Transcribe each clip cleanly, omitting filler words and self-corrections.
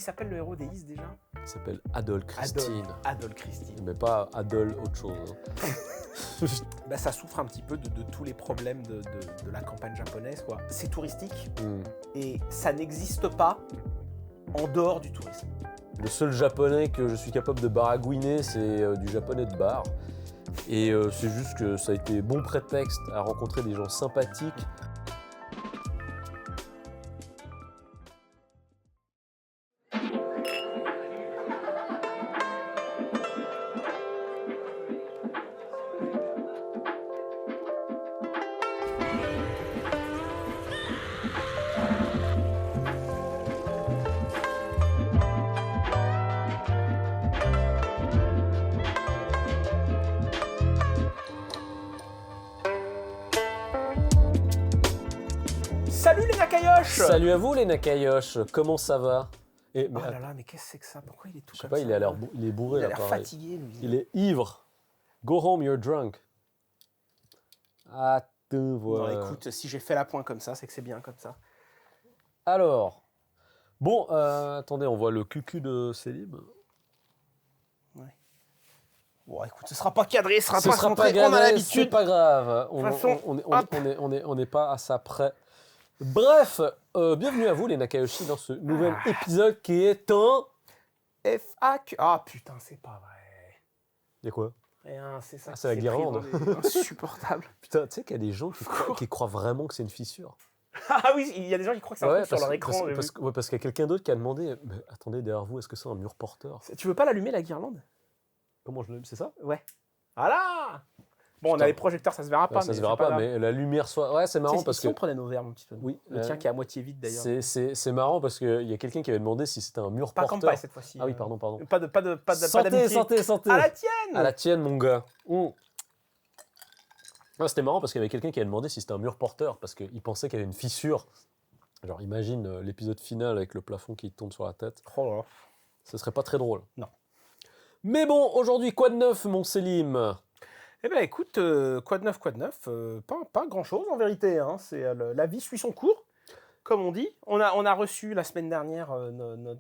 il s'appelle le héros des Is déjà? Il s'appelle Adol Christine. Adol Christine. Mais pas Adol autre chose. Hein. Bah, ça souffre un petit peu de tous les problèmes de la campagne japonaise, quoi. C'est touristique et ça n'existe pas en dehors du tourisme. Le seul japonais que je suis capable de baragouiner, c'est du japonais de bar. Et c'est juste que ça a été bon prétexte à rencontrer des gens sympathiques. Salut les Nakayosh! Salut à vous les Nakayosh, comment ça va? Et, Oh là là, mais qu'est-ce que c'est que ça? Pourquoi il est tout je sais comme pas, ça? il est bourré Il a là, l'air pareil. fatigué, lui. Il est ivre. Go home, you're drunk. Ah, te Non, voilà. écoute, si j'ai fait la pointe comme ça, c'est que c'est bien comme ça. Alors, bon, attendez, on voit le cucu de Célib. Bon, écoute, ce sera pas cadré, ce sera Ce pas sera centré, pas on a gagné, c'est l'habitude. pas grave. De toute façon, On n'est pas à ça près. Bref, bienvenue à vous les Nakayoshi dans ce nouvel épisode qui est un... FAQ. Ah putain, c'est pas vrai. Il y a quoi? Rien, c'est ça. Ah, c'est la guirlande. Insupportable. Putain, tu sais qu'il y a des gens qui croient vraiment que c'est une fissure. Ah oui, il y a des gens qui croient que c'est un truc sur leur écran. Parce qu'il y a quelqu'un d'autre qui a demandé, mais attendez, derrière vous, est-ce que c'est un mur porteur? Tu veux pas l'allumer, la guirlande? Comment je l'allume? C'est ça? Ouais. Voilà. Bon, on Putain. a les projecteurs, ça se verra pas. Ouais, ça se verra pas, mais la lumière soit... Ouais, c'est marrant parce que... on prenait nos verres, mon petit peu. Oui, Le tien qui est à moitié vide, d'ailleurs. c'est marrant parce qu'il y a quelqu'un qui avait demandé si c'était un mur Pas porteur. campagne cette fois-ci. Ah oui, pardon. Pas Santé, d'amitié. santé, santé. À la tienne. À la tienne, mon gars. Ah, c'était marrant parce qu'il y avait quelqu'un qui avait demandé si c'était un mur porteur parce qu'il pensait qu'il y avait une fissure. Genre, imagine l'épisode final avec le plafond qui tombe sur la tête. Oh là là. Ce serait pas très drôle. Non. Mais bon, aujourd'hui, quoi de neuf, mon Célim? Eh ben écoute, quoi de neuf, pas grand-chose en vérité. Hein. La vie suit son cours, comme on dit. On a reçu la semaine dernière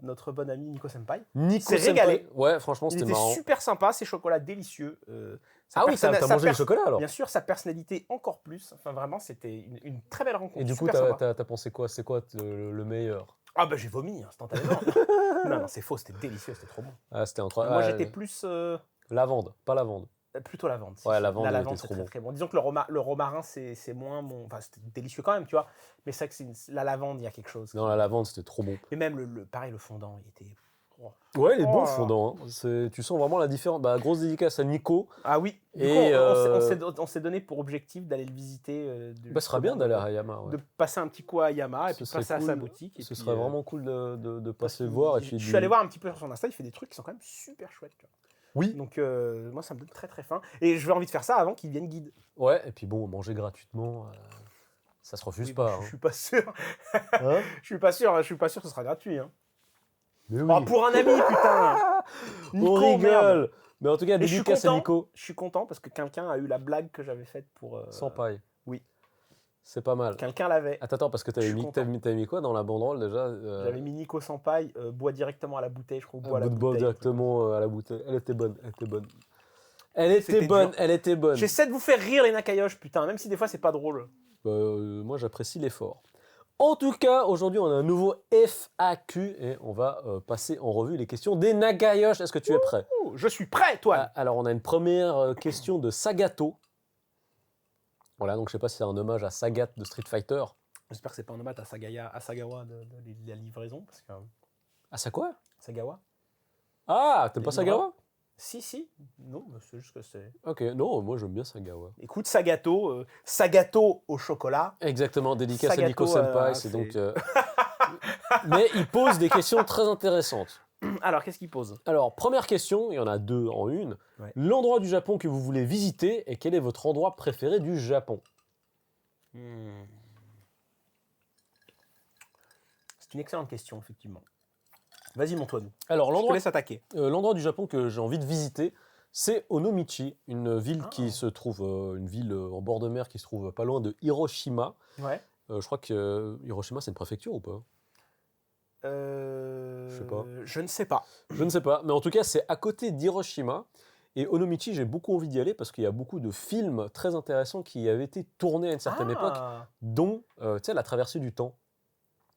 notre bon ami Nico Senpai. Nico s'est régalé. Ouais, franchement, Il c'était était marrant. super sympa, ses chocolats délicieux. Ah oui, t'as mangé le chocolat alors? Bien sûr, sa personnalité encore plus. Enfin vraiment, c'était une très belle rencontre. Et du coup, super t'as pensé quoi? C'est quoi le meilleur? Ah bah j'ai vomi instantanément. non, c'est faux, c'était délicieux, c'était trop bon. Ah, c'était incroyable. Moi j'étais plus... Lavande, pas lavande. Plutôt lavande. Ouais, lavande, la lavande, était c'est trop très, bon. très bon. Disons que le romarin, c'est moins mon... Enfin, c'était délicieux quand même, tu vois. Mais c'est vrai que la lavande, il y a quelque chose. Non, la lavande, c'était trop bon. Et même, pareil, le fondant, il était... Oh. Ouais, il est bon, Oh. le fondant. Hein. Tu sens vraiment la différence. Bah, grosse dédicace à Nico. Ah oui. Du coup, on s'est donné pour objectif d'aller le visiter. Bah, ce sera bien d'aller à Hayama. Ouais. De passer un petit coup à Hayama et puis de passer cool. à sa boutique. Et ce puis, serait vraiment cool de passer le voir. Je suis allé voir un petit peu sur son Insta, il fait des trucs qui sont quand même super chouettes. Tu vois. Oui. Donc moi, ça me donne très très faim. Et j'ai envie de faire ça avant qu'il vienne guide. Ouais, et puis bon, manger gratuitement, ça se refuse pas. Je suis pas sûr. Hein Je suis pas sûr que ce sera gratuit. Hein. Mais oui. Oh, pour un ami, putain. Nico, on rigole. merde. Mais en tout cas, dédicace à Nico. Je suis content parce que quelqu'un a eu la blague que j'avais faite pour... Sans paille. Oui. C'est pas mal. Quelqu'un l'avait. Attends, parce que t'avais mis quoi dans la banderole déjà J'avais mis Nico sans paille, boit directement à la bouteille, je crois. Boit à la bout de bouteille. directement à la bouteille. Elle était bonne. Dur. Elle était bonne. J'essaie de vous faire rire les Nakayosh, putain, même si des fois c'est pas drôle. Moi, j'apprécie l'effort. En tout cas, aujourd'hui, on a un nouveau FAQ et on va passer en revue les questions des Nakayosh. Est-ce que tu es prêt? Je suis prêt, toi. Alors, on a une première question de Sagato. Voilà, donc je sais pas si c'est un hommage à Sagat de Street Fighter. J'espère que c'est pas un hommage à Sagawa de la livraison. Parce que, Ah, ça quoi? Sagawa? Ah, t'aimes pas Sagawa? Si. Non, mais c'est juste que c'est... Ok, non, moi j'aime bien Sagawa. Écoute, Sagato au chocolat. Exactement, dédicace à Sagato, Nico Senpai, c'est donc... Mais il pose des questions très intéressantes. Alors, qu'est-ce qu'il pose? Alors, première question, il y en a deux en une. Ouais. L'endroit du Japon que vous voulez visiter et quel est votre endroit préféré du Japon? C'est une excellente question, effectivement. Vas-y, montre-nous. Alors, Je te laisse attaquer. l'endroit du Japon que j'ai envie de visiter, c'est Onomichi, une ville qui se trouve, une ville en bord de mer qui se trouve pas loin de Hiroshima. Ouais. Je crois que Hiroshima, c'est une préfecture ou pas? Je sais pas. Je ne sais pas. Je ne sais pas, mais en tout cas, c'est à côté d'Hiroshima. Et Onomichi, j'ai beaucoup envie d'y aller parce qu'il y a beaucoup de films très intéressants qui avaient été tournés à une certaine époque, dont, tu sais, La Traversée du Temps.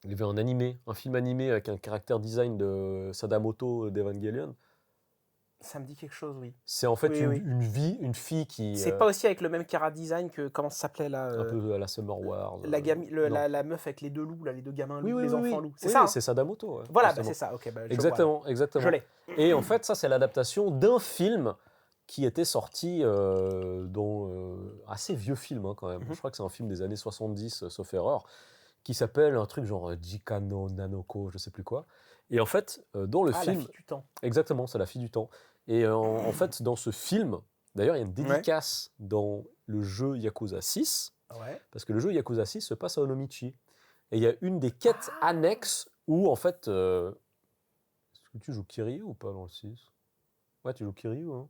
Il y avait un film animé avec un caractère design de Sadamoto d'Evangelion. Ça me dit quelque chose, oui. C'est en fait Oui. une fille qui... C'est pas aussi avec le même cara design que, comment ça s'appelait là un peu à la Summer Wars. la meuf avec les deux loups, là, les deux gamins loups, les enfants loups. C'est oui, ça hein. c'est Sadamoto. Ouais, voilà, justement. c'est ça, ok. Exactement. Je l'ai. Et en fait, ça, c'est l'adaptation d'un film qui était sorti dans assez vieux film hein, quand même. Je crois que c'est un film des années 70, sauf erreur, qui s'appelle un truc genre Jikano Nanoko, je sais plus quoi. Et en fait, dans le film... La fille du temps. Exactement, c'est la fille du temps. Et en fait, dans ce film, d'ailleurs, il y a une dédicace dans le jeu Yakuza 6, parce que le jeu Yakuza 6 se passe à Onomichi. Et il y a une des quêtes annexes où, en fait... Est-ce que tu joues Kiryu ou pas dans le 6 ? Ouais, tu joues Kiryu. Hein.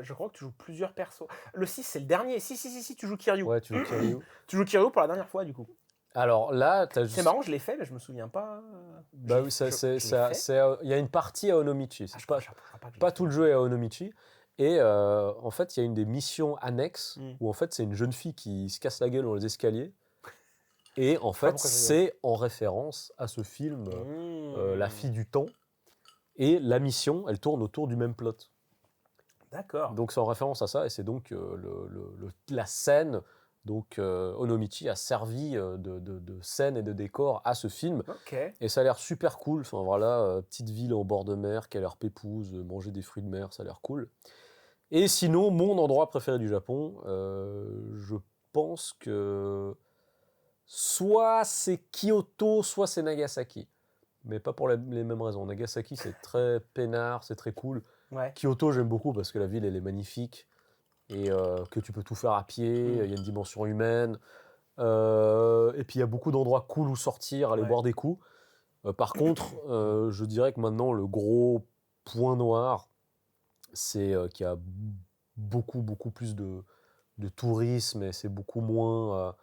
Je crois que tu joues plusieurs persos. Le 6, c'est le dernier. Si, tu joues Kiryu. Ouais, tu joues Kiryu. Tu joues Kiryu pour la dernière fois, du coup. Alors là, t'as juste... C'est marrant, je l'ai fait, mais je me souviens pas. Bah oui, il y a une partie à Onomichi. Pas tout le jeu est à Onomichi. Et en fait, il y a une des missions annexes où en fait, c'est une jeune fille qui se casse la gueule dans les escaliers. Et en fait, c'est en référence à ce film, La fille du temps. Et la mission, elle tourne autour du même plot. D'accord. Donc c'est en référence à ça, et c'est donc la scène. Donc Onomichi a servi de scène et de décor à ce film. Et ça a l'air super cool. Enfin voilà, petite ville en bord de mer qui a l'air pépouse, manger des fruits de mer, ça a l'air cool. Et sinon, mon endroit préféré du Japon, je pense que soit c'est Kyoto, soit c'est Nagasaki. Mais pas pour les mêmes raisons. Nagasaki, c'est très peinard, c'est très cool. Kyoto, j'aime beaucoup parce que la ville, elle est magnifique. Et que tu peux tout faire à pied, il y a une dimension humaine. Et puis, il y a beaucoup d'endroits cool où sortir, aller boire des coups. Par contre, je dirais que maintenant, le gros point noir, c'est qu'il y a beaucoup plus de tourisme et c'est beaucoup moins...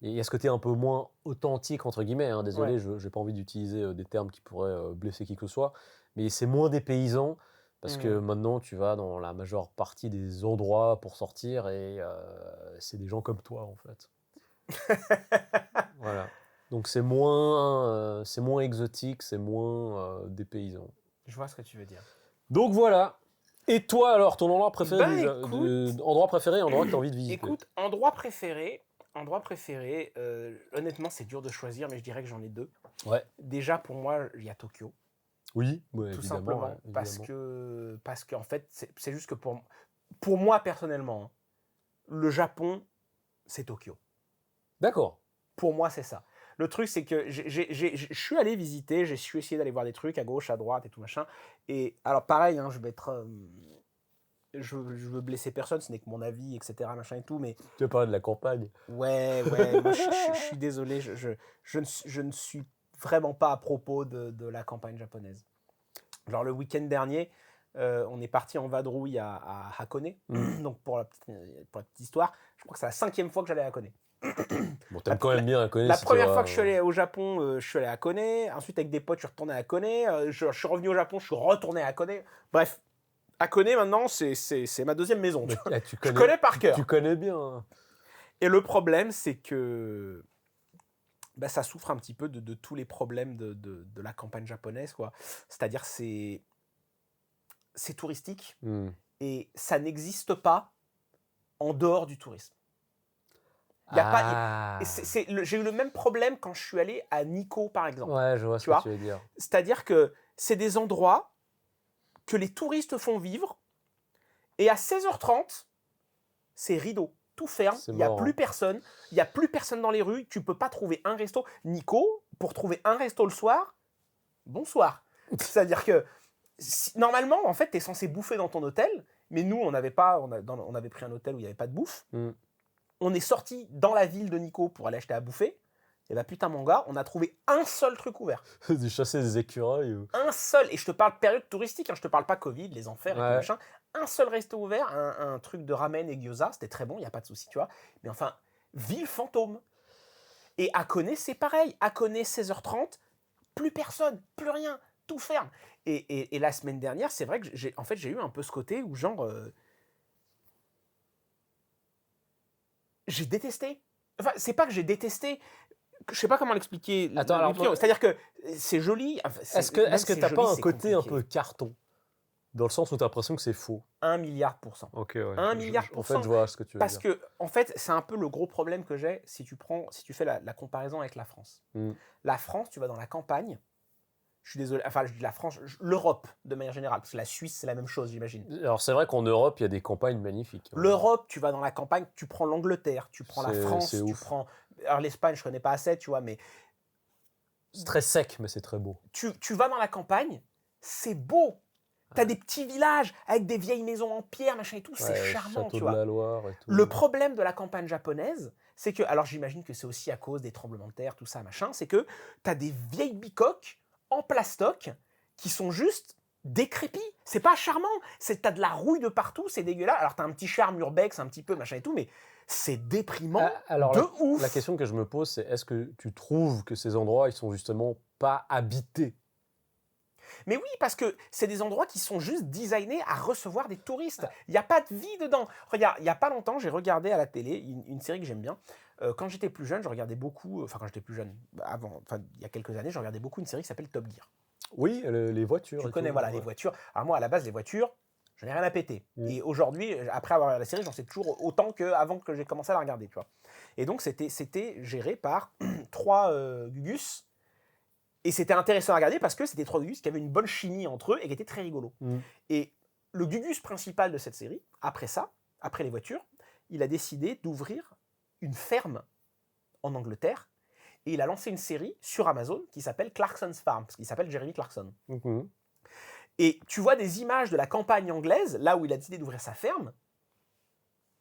il y a ce côté un peu moins authentique, entre guillemets. Hein, désolé, je n'ai pas envie d'utiliser des termes qui pourraient blesser qui que ce soit. Mais c'est moins dépaysant parce que maintenant, tu vas dans la majeure partie des endroits pour sortir et c'est des gens comme toi, en fait. Voilà. Donc c'est moins exotique, c'est moins dépaysant. Je vois ce que tu veux dire. Donc voilà. Et toi, alors, ton endroit préféré endroit préféré, endroit que tu as envie de visiter? Écoute, endroit préféré, honnêtement, c'est dur de choisir, mais je dirais que j'en ai deux. Déjà, pour moi, il y a Tokyo. Oui, tout simplement. Parce qu'en fait, c'est juste que pour moi, personnellement, hein, le Japon, c'est Tokyo. D'accord. Pour moi, c'est ça. Le truc, c'est que je suis allé visiter, j'ai su essayer d'aller voir des trucs à gauche, à droite et tout machin. Et alors, pareil, hein, je vais être... je veux blesser personne, ce n'est que mon avis, etc. Machin et tout, mais... Tu veux parler de la campagne? Ouais, moi, je suis désolé, je ne suis vraiment pas à propos de la campagne japonaise. Genre le week-end dernier, on est parti en vadrouille à Hakone. Donc pour la petite histoire, je crois que c'est la 5e fois que j'allais à Hakone. Bon, t'aimes quand même bien Hakone. La première fois que je suis allé au Japon, je suis allé à Hakone. Ensuite, avec des potes, je suis retourné à Hakone. Je suis revenu au Japon, je suis retourné à Hakone. Bref, Hakone maintenant, c'est ma 2e maison. Je connais par cœur. Tu connais bien. Hein. Et le problème, c'est que ça souffre un petit peu de tous les problèmes de la campagne japonaise, quoi. C'est-à-dire c'est touristique et ça n'existe pas en dehors du tourisme. J'ai eu le même problème quand je suis allé à Nikko, par exemple. Ouais, je vois ce que tu veux dire. C'est-à-dire que c'est des endroits que les touristes font vivre et à 16h30, c'est rideau. Tout ferme, il n'y a plus personne, il n'y a plus personne dans les rues, tu ne peux pas trouver un resto. Nikko, pour trouver un resto le soir, bonsoir. C'est-à-dire que normalement, en fait, tu es censé bouffer dans ton hôtel, mais nous, on avait pris un hôtel où il n'y avait pas de bouffe. On est sorti dans la ville de Nikko pour aller acheter à bouffer. Et putain, mon gars, on a trouvé un seul truc ouvert. J'ai chassé des écureuils. Un seul. Et je te parle période touristique, hein, je te parle pas Covid, les enfers et tout machin. Un seul resto ouvert, un truc de ramen et gyoza, c'était très bon, il n'y a pas de souci, tu vois. Mais enfin, ville fantôme. Et Hakone, c'est pareil. Hakone, 16h30, plus personne, plus rien, tout ferme. Et la semaine dernière, c'est vrai que j'ai eu un peu ce côté où genre... j'ai détesté. Enfin, c'est pas que j'ai détesté. Je sais pas comment l'expliquer. Attends, alors, c'est-à-dire que c'est joli. Enfin, est-ce que t'as pas un côté un peu carton? Dans le sens où tu as l'impression que c'est faux. 1 milliard %. Ok, ouais. 1 milliard %. En fait, je vois ce que tu veux dire. Parce que, en fait, c'est un peu le gros problème que j'ai si tu fais la comparaison avec la France. La France, tu vas dans la campagne. Je suis désolé, enfin, je dis la France, l'Europe de manière générale, parce que la Suisse, c'est la même chose, j'imagine. Alors, c'est vrai qu'en Europe, il y a des campagnes magnifiques. L'Europe, tu vas dans la campagne, tu prends l'Angleterre, tu prends la France, tu prends. Alors, l'Espagne, je connais pas assez, tu vois, mais. C'est très sec, mais c'est très beau. Tu vas dans la campagne, c'est beau. T'as des petits villages avec des vieilles maisons en pierre, machin et tout, c'est charmant, tu vois. De la Loire et tout. Le problème de la campagne japonaise, c'est que, alors j'imagine que c'est aussi à cause des tremblements de terre, tout ça, machin, c'est que t'as des vieilles bicoques en plastoc qui sont juste décrépits. C'est pas charmant, t'as de la rouille de partout, c'est dégueulasse. Alors t'as un petit charme urbex, un petit peu, machin et tout, mais c'est déprimant ouf. La question que je me pose, c'est est-ce que tu trouves que ces endroits, ils sont justement pas habités? Mais oui, parce que c'est des endroits qui sont juste designés à recevoir des touristes. Il n'y a pas de vie dedans. Regarde, il n'y a pas longtemps, j'ai regardé à la télé une série que j'aime bien. Quand j'étais plus jeune, je regardais beaucoup... Enfin, quand j'étais plus jeune, il y a quelques années, je regardais beaucoup une série qui s'appelle Top Gear. Oui, les voitures. Tu connais, voilà, les voitures. Alors moi, à la base, les voitures, je n'ai rien à péter. Et aujourd'hui, après avoir regardé la série, j'en sais toujours autant qu'avant que j'ai commencé à la regarder, tu vois. Et donc, c'était géré par 3 Gugus. Et c'était intéressant à regarder parce que c'était 3 Gugus qui avaient une bonne chimie entre eux et qui étaient très rigolos. Et le Gugus principal de cette série, après ça, après les voitures, il a décidé d'ouvrir une ferme en Angleterre et il a lancé une série sur Amazon qui s'appelle Clarkson's Farm, parce qu'il s'appelle Jeremy Clarkson. Et tu vois des images de la campagne anglaise, là où il a décidé d'ouvrir sa ferme,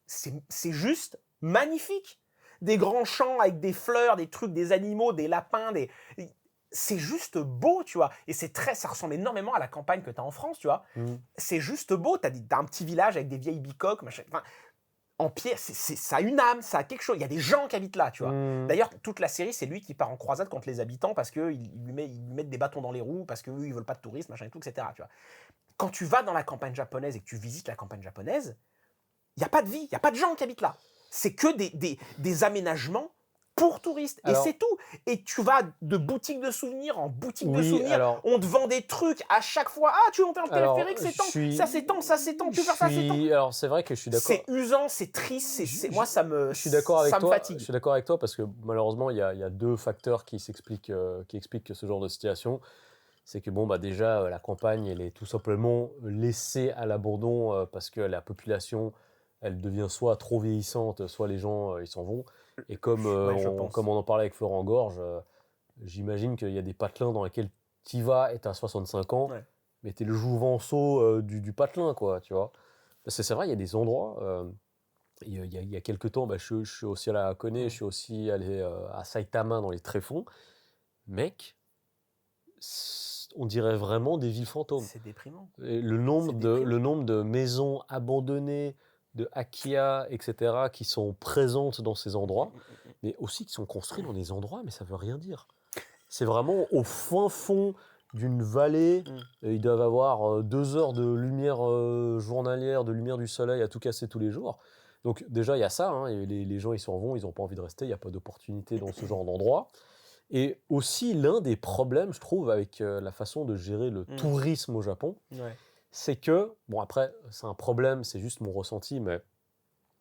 c'est juste magnifique. Des grands champs avec des fleurs, des trucs, des animaux, des lapins, c'est juste beau, tu vois. Et ça ressemble énormément à la campagne que tu as en France, tu vois. C'est juste beau. Tu as un petit village avec des vieilles bicoques, machin. Enfin, en pierre, ça a une âme, ça a quelque chose. Il y a des gens qui habitent là, tu vois. D'ailleurs, toute la série, c'est lui qui part en croisade contre les habitants parce qu'ils lui mettent des bâtons dans les roues, parce qu'eux, ils veulent pas de touristes, machin et tout, etc. Tu vois. Quand tu vas dans la campagne japonaise et que tu visites la campagne japonaise, il n'y a pas de vie, il n'y a pas de gens qui habitent là. C'est que des aménagements pour touristes. Et c'est tout. Et tu vas de boutique de souvenirs en boutique de souvenirs. On te vend des trucs à chaque fois. Ah, tu veux monter en téléphérique, ça s'étend, tu veux faire ça, c'est temps. Alors, c'est vrai que je suis d'accord. C'est usant, c'est triste. Moi, ça me fatigue. Je suis d'accord avec toi parce que malheureusement, il y a 2 facteurs qui expliquent ce genre de situation. C'est que déjà, la campagne, elle est tout simplement laissée à l'abandon parce que la population, elle devient soit trop vieillissante, soit les gens, ils s'en vont. Et comme on en parlait avec Florent Gorge, j'imagine qu'il y a des patelins dans lesquels tu vas et tu as 65 ans, mais tu es le jouvenceau du patelin, quoi, tu vois. Parce que c'est vrai, il y a des endroits... il y a quelques temps, je suis aussi allé à Hakone, je suis aussi allé à Saitama dans les tréfonds. Mec, on dirait vraiment des villes fantômes. C'est déprimant. Et le nombre de maisons abandonnées, de Akia, etc., qui sont présentes dans ces endroits, mais aussi qui sont construits dans des endroits, mais ça veut rien dire. C'est vraiment au fin fond d'une vallée. Ils doivent avoir 2 heures de lumière journalière, de lumière du soleil à tout casser tous les jours. Donc déjà, il y a ça, hein, et les gens, ils s'en vont, ils n'ont pas envie de rester, il n'y a pas d'opportunité dans ce genre d'endroit. Et aussi, l'un des problèmes, je trouve, avec la façon de gérer le tourisme au Japon, c'est que, bon après, c'est un problème, c'est juste mon ressenti, mais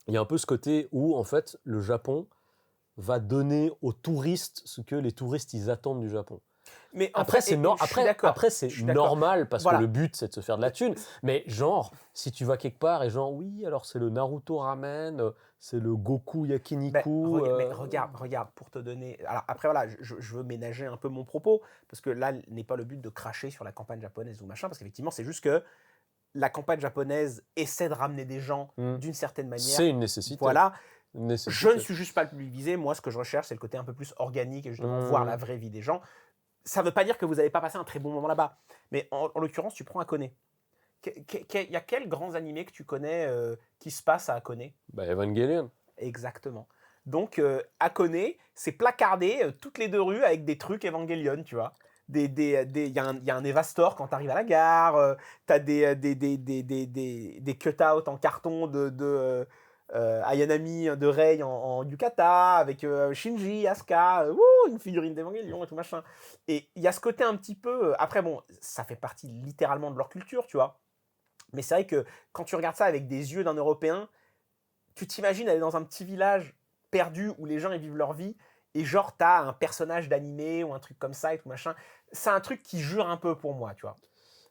il y a un peu ce côté où, en fait, le Japon va donner aux touristes ce que les touristes, ils attendent du Japon. Mais après, c'est normal parce que le but, c'est de se faire de la thune. Mais genre, si tu vas quelque part et genre, oui, alors c'est le Naruto Ramen, c'est le Goku Yakiniku. Mais regarde, pour te donner... Alors après, voilà, je veux ménager un peu mon propos, parce que là, n'est pas le but de cracher sur la campagne japonaise ou machin, parce qu'effectivement, c'est juste que la campagne japonaise essaie de ramener des gens d'une certaine manière. C'est une nécessité. Voilà. Je ne suis juste pas le public visé. Moi, ce que je recherche, c'est le côté un peu plus organique et justement voir la vraie vie des gens. Ça ne veut pas dire que vous n'allez pas passer un très bon moment là-bas. Mais en l'occurrence, tu prends Hakone. Il y a quels grands animés que tu connais qui se passent à Hakone ? Evangelion. Exactement. Donc, Hakone, c'est placardé toutes les 2 rues avec des trucs Evangelion, tu vois. y a un Evastor quand tu arrives à la gare, tu as des cut-out en carton de Ayanami de Rei en yukata, avec Shinji, Asuka, une figurine d'Evangelion et tout machin. Et il y a ce côté un petit peu... après, bon, ça fait partie littéralement de leur culture, tu vois. Mais c'est vrai que quand tu regardes ça avec des yeux d'un Européen, tu t'imagines aller dans un petit village perdu où les gens ils vivent leur vie et genre t'as un personnage d'animé ou un truc comme ça et tout machin. C'est un truc qui jure un peu pour moi, tu vois.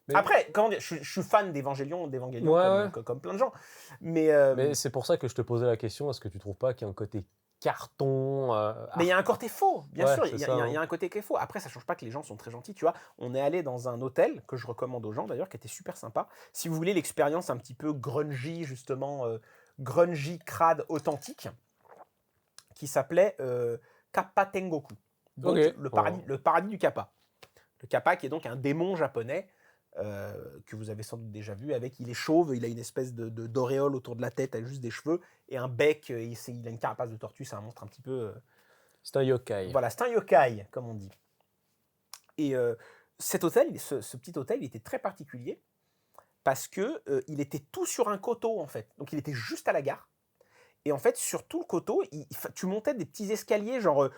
Mais après, comment dire, je suis fan d'Evangelion comme plein de gens. Mais c'est pour ça que je te posais la question, est-ce que tu trouves pas qu'il y a un côté carton Mais il y a un côté faux, bien sûr, il y a un côté qui est faux. Après, ça change pas que les gens sont très gentils, tu vois. On est allé dans un hôtel, que je recommande aux gens d'ailleurs, qui était super sympa. Si vous voulez l'expérience un petit peu grungy, justement, grungy crade authentique, qui s'appelait Kappa Tengoku. Donc le paradis du Kappa. Le Kappa qui est donc un démon japonais que vous avez sans doute déjà vu. Il est chauve, il a une espèce d'auréole autour de la tête avec juste des cheveux et un bec, il a une carapace de tortue, c'est un monstre un petit peu... c'est un yokai. Voilà, c'est un yokai, comme on dit. Et cet hôtel, ce petit hôtel, il était très particulier parce que il était tout sur un coteau, en fait. Donc il était juste à la gare. Et en fait, sur tout le coteau, tu montais des petits escaliers, genre...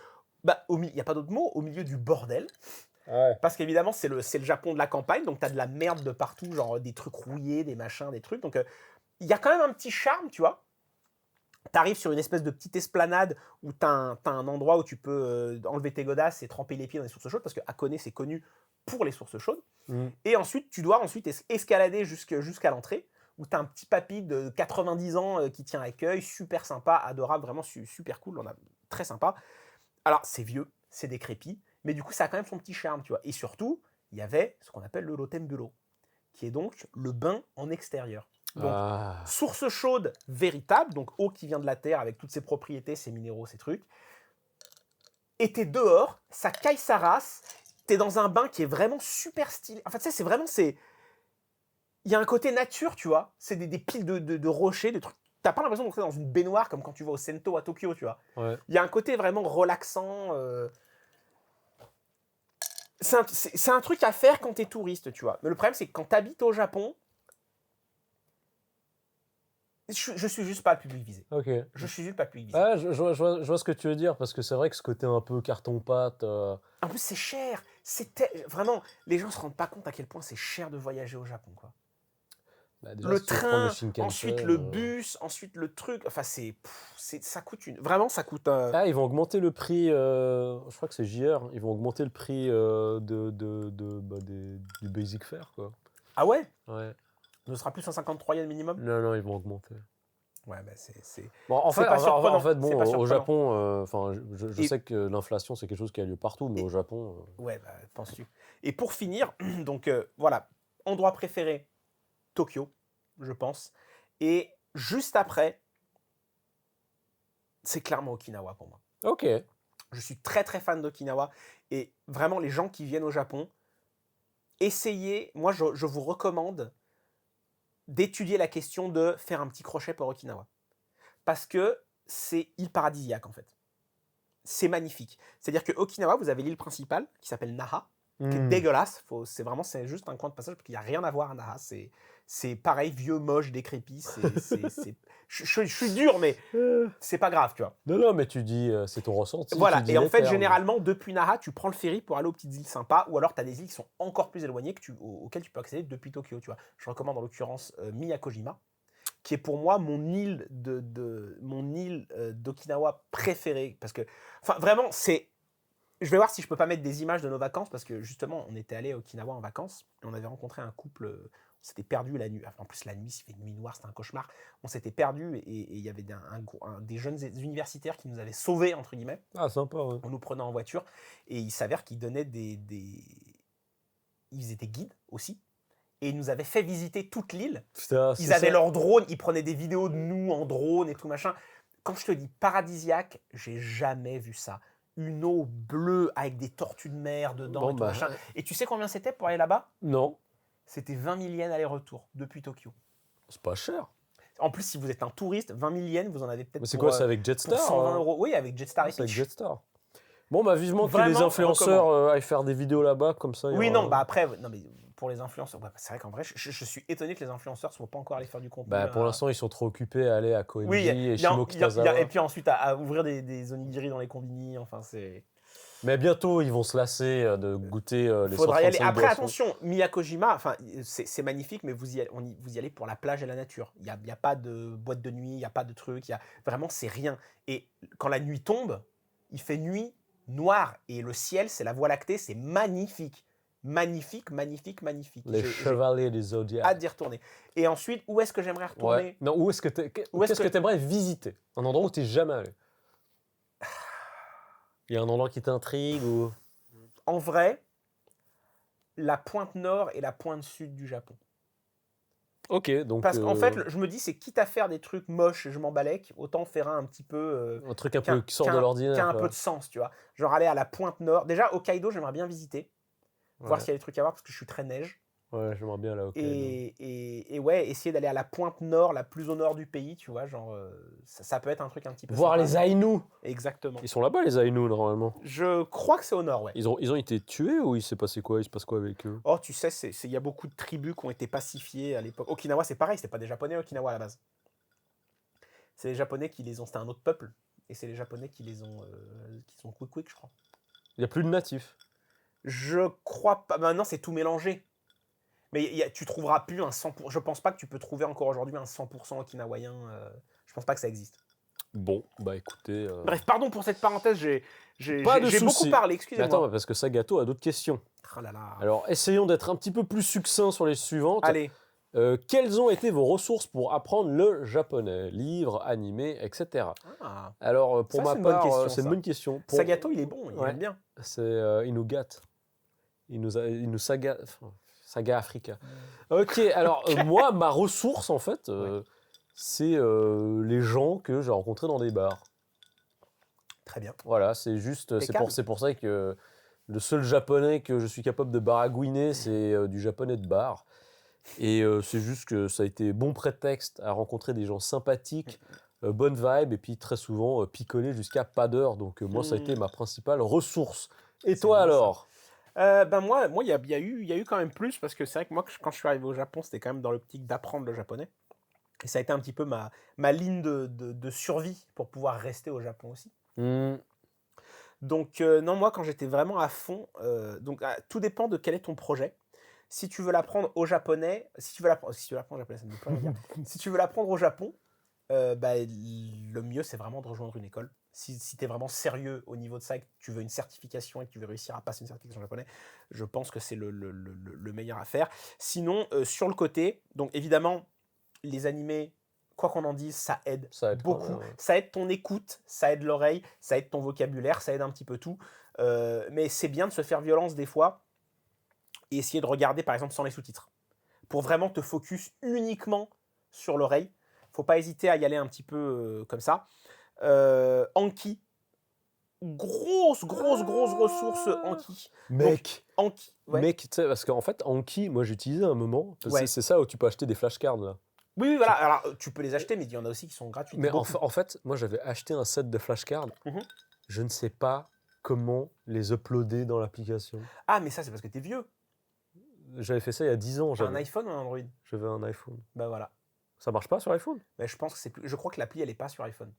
il n'y a pas d'autre mot, au milieu du bordel. Ouais. Parce qu'évidemment, c'est le Japon de la campagne, donc tu as de la merde de partout, genre des trucs rouillés, des machins, des trucs. Donc il y a quand même un petit charme, tu vois. Tu arrives sur une espèce de petite esplanade où tu as un endroit où tu peux enlever tes godasses et tremper les pieds dans les sources chaudes, parce que Hakone, c'est connu pour les sources chaudes. Et ensuite, tu dois escalader jusqu'à l'entrée, où tu as un petit papy de 90 ans qui tient l'accueil, super sympa, adorable, vraiment super cool, très sympa. Alors, c'est vieux, c'est décrépit, mais du coup, ça a quand même son petit charme, tu vois. Et surtout, il y avait ce qu'on appelle le Rotenbureau, qui est donc le bain en extérieur. Donc, source chaude véritable, donc eau qui vient de la terre avec toutes ses propriétés, ses minéraux, ses trucs. Et t'es dehors, ça caille sa race, t'es dans un bain qui est vraiment super stylé. En fait, ça, c'est vraiment... Il y a un côté nature, tu vois. C'est des piles de rochers, des trucs. T'as pas l'impression d'entrer dans une baignoire comme quand tu vas au Sento à Tokyo, tu vois. Ouais. Il y a un côté vraiment relaxant. C'est un truc à faire quand t'es touriste, tu vois. Mais le problème, c'est que quand t'habites au Japon, je suis juste pas le public visé. Ok. Je suis juste pas le public visé. Ah, je vois ce que tu veux dire, parce que c'est vrai que ce côté un peu carton-pâte... En plus, c'est cher. Vraiment, les gens se rendent pas compte à quel point c'est cher de voyager au Japon, quoi. Bah, déjà, le si train, le ensuite le bus, ensuite le truc. Enfin, ça coûte Vraiment, ça coûte... Ah, ils vont augmenter le prix, je crois que c'est JR, ils vont augmenter le prix du basic fare, quoi. Ah ouais? Ouais. Ne sera plus 153 yens minimum? Non, ils vont augmenter. Ouais, bah c'est... Bon, en fait, bon, au Japon, je sais que l'inflation, c'est quelque chose qui a lieu partout, mais au Japon... Ouais, bah, penses-tu. Et pour finir, donc voilà, endroit préféré, Tokyo, je pense. Et juste après, c'est clairement Okinawa pour moi. Ok. Je suis très très fan d'Okinawa. Et vraiment, les gens qui viennent au Japon, essayez, moi je vous recommande d'étudier la question de faire un petit crochet pour Okinawa. Parce que c'est île paradisiaque en fait. C'est magnifique. C'est-à-dire que Okinawa, vous avez l'île principale qui s'appelle Naha, qui est dégueulasse. C'est juste un coin de passage parce qu'il n'y a rien à voir à Naha. C'est pareil, vieux, moche, décrépit. Je suis dur, mais c'est pas grave, tu vois. Non, mais tu dis, c'est ton ressenti. Voilà, et en fait, généralement, depuis Naha, tu prends le ferry pour aller aux petites îles sympas, ou alors tu as des îles qui sont encore plus éloignées auxquelles tu peux accéder depuis Tokyo, tu vois. Je recommande en l'occurrence Miyakojima, qui est pour moi mon île d'Okinawa préférée. Parce que, enfin, vraiment, c'est... Je vais voir si je peux pas mettre des images de nos vacances, parce que justement, on était allé à Okinawa en vacances, et on avait rencontré un couple, on s'était perdu la nuit. En plus, la nuit, il fait une nuit noire, c'était un cauchemar. On s'était perdu et il y avait des jeunes universitaires qui nous avaient sauvés, entre guillemets. Ah, sympa, ouais. En nous prenant en voiture. Et il s'avère qu'ils donnaient Ils étaient guides aussi. Et ils nous avaient fait visiter toute l'île. Putain, ils avaient leur drone, ils prenaient des vidéos de nous en drone et tout machin. Quand je te dis paradisiaque, j'ai jamais vu ça. Une eau bleue avec des tortues de mer dedans et tout machin. Et tu sais combien c'était pour aller là-bas? Non. C'était 20 000 yens aller-retour depuis Tokyo. C'est pas cher. En plus, si vous êtes un touriste, 20 000 yens, vous en avez peut-être. Mais c'est quoi, c'est avec Jetstar? 120 €. Oui, avec Jetstar et c'est avec Jetstar. Bon, bah vivement que les influenceurs aillent faire des vidéos là-bas, comme ça. Oui, non, bah après, non, mais pour les influenceurs, c'est vrai qu'en vrai, je suis étonné que les influenceurs ne soient pas encore allés faire du contenu. Bah, pour l'instant, ils sont trop occupés à aller à Koenji et Shimokitazawa. Et puis ensuite à ouvrir des onigiri dans les combini, enfin c'est... Mais bientôt, ils vont se lasser de goûter les Faudra y aller. Après, boissons. attention, Miyakojima, c'est magnifique, mais vous y allez pour la plage et la nature. Il n'y a pas de boîte de nuit, il n'y a pas de truc. Vraiment, c'est rien. Et quand la nuit tombe, il fait nuit noire. Et le ciel, c'est la Voie lactée, c'est magnifique. Magnifique, magnifique, magnifique. Les chevaliers des Zodiacs. Hâte d'y retourner. Et ensuite, où est-ce que j'aimerais retourner? Ouais. Non, où est-ce que tu aimerais visiter? Un endroit où tu n'es jamais allé? Il y a un endroit qui t'intrigue ou... En vrai, la pointe nord et la pointe sud du Japon. Ok, donc... Parce qu'en fait, je me dis, c'est quitte à faire des trucs moches, je m'en balèque, autant faire un petit peu... un truc un peu qui sort de l'ordinaire. Qui a un peu de sens, tu vois. Genre aller à la pointe nord. Déjà, Hokkaido, j'aimerais bien visiter. Voir s'il y a des trucs à voir, parce que je suis très neige. Ouais, j'aimerais bien là, Hokkaido. Et ouais, essayer d'aller à la pointe nord, la plus au nord du pays, tu vois, genre, ça peut être un truc un petit peu voir sympa. Les Ainu. Exactement. Ils sont là-bas, les Ainu, normalement. Je crois que c'est au nord, ouais. Ils ont été tués ou il s'est passé quoi? Il se passe quoi avec eux? Oh, tu sais, il y a beaucoup de tribus qui ont été pacifiées à l'époque. Okinawa, c'est pareil, c'était pas des Japonais, Okinawa, à la base. C'est les Japonais qui les ont... C'était un autre peuple. Et c'est les Japonais qui les ont... qui sont quick, je crois. Il n'y a plus de natifs? Je crois pas. Maintenant, c'est tout mélangé. Mais tu trouveras plus un 100%. Je pense pas que tu peux trouver encore aujourd'hui un 100% okinawayen. Je pense pas que ça existe. Bon, bah écoutez... Bref, pardon pour cette parenthèse, j'ai beaucoup parlé, excusez-moi. Attends, parce que Sagato a d'autres questions. Oh là là. Alors, essayons d'être un petit peu plus succincts sur les suivantes. Allez. Quelles ont été vos ressources pour apprendre le japonais? Livres, animés, etc. Alors, pour ma part, c'est une bonne question. Sagato, il est bon, il aime bien. C'est Inugat. Saga Africa. Ok, alors moi, ma ressource, en fait, c'est les gens que j'ai rencontrés dans des bars. Très bien. Voilà, c'est juste, c'est pour ça que le seul japonais que je suis capable de baragouiner, c'est du japonais de bar. Et c'est juste que ça a été bon prétexte à rencontrer des gens sympathiques, bonne vibe, et puis très souvent picoler jusqu'à pas d'heure. Donc moi, ça a été ma principale ressource. Et toi alors? Moi, il y a eu quand même plus, parce que c'est vrai que moi, quand je suis arrivé au Japon, c'était quand même dans l'optique d'apprendre le japonais. Et ça a été un petit peu ma ligne de survie pour pouvoir rester au Japon aussi. Donc, non, moi, quand j'étais vraiment à fond, tout dépend de quel est ton projet. Si tu veux l'apprendre au japonais, si tu veux l'apprendre au japonais, ça ne veut pas rien dire. Si tu veux l'apprendre au Japon, le mieux, c'est vraiment de rejoindre une école. Si tu es vraiment sérieux au niveau de ça et que tu veux une certification et que tu veux réussir à passer une certification japonais, je pense que c'est le meilleur à faire. Sinon, sur le côté, donc évidemment, les animés, quoi qu'on en dise, ça aide beaucoup. Ça aide ton écoute, ça aide l'oreille, ça aide ton vocabulaire, ça aide un petit peu tout. Mais c'est bien de se faire violence des fois et essayer de regarder, par exemple, sans les sous-titres. Pour vraiment te focus uniquement sur l'oreille. Faut pas hésiter à y aller un petit peu comme ça. Anki. Grosse ressource Anki. Mec. Donc, Anki. Ouais. Mec, tu sais, parce qu'en fait, Anki, moi j'utilisais un moment. C'est ça où tu peux acheter des flashcards là. Oui, voilà. Alors, tu peux les acheter, mais il y en a aussi qui sont gratuits. Mais en fait, moi j'avais acheté un set de flashcards. Je ne sais pas comment les uploader dans l'application. Ah, mais ça, c'est parce que t'es vieux. J'avais fait ça il y a 10 ans. T'as un iPhone ou un Android? J'avais un iPhone. Bah voilà. Ça marche pas sur iPhone? Mais je pense que c'est plus... Je crois que l'appli, elle est pas sur iPhone.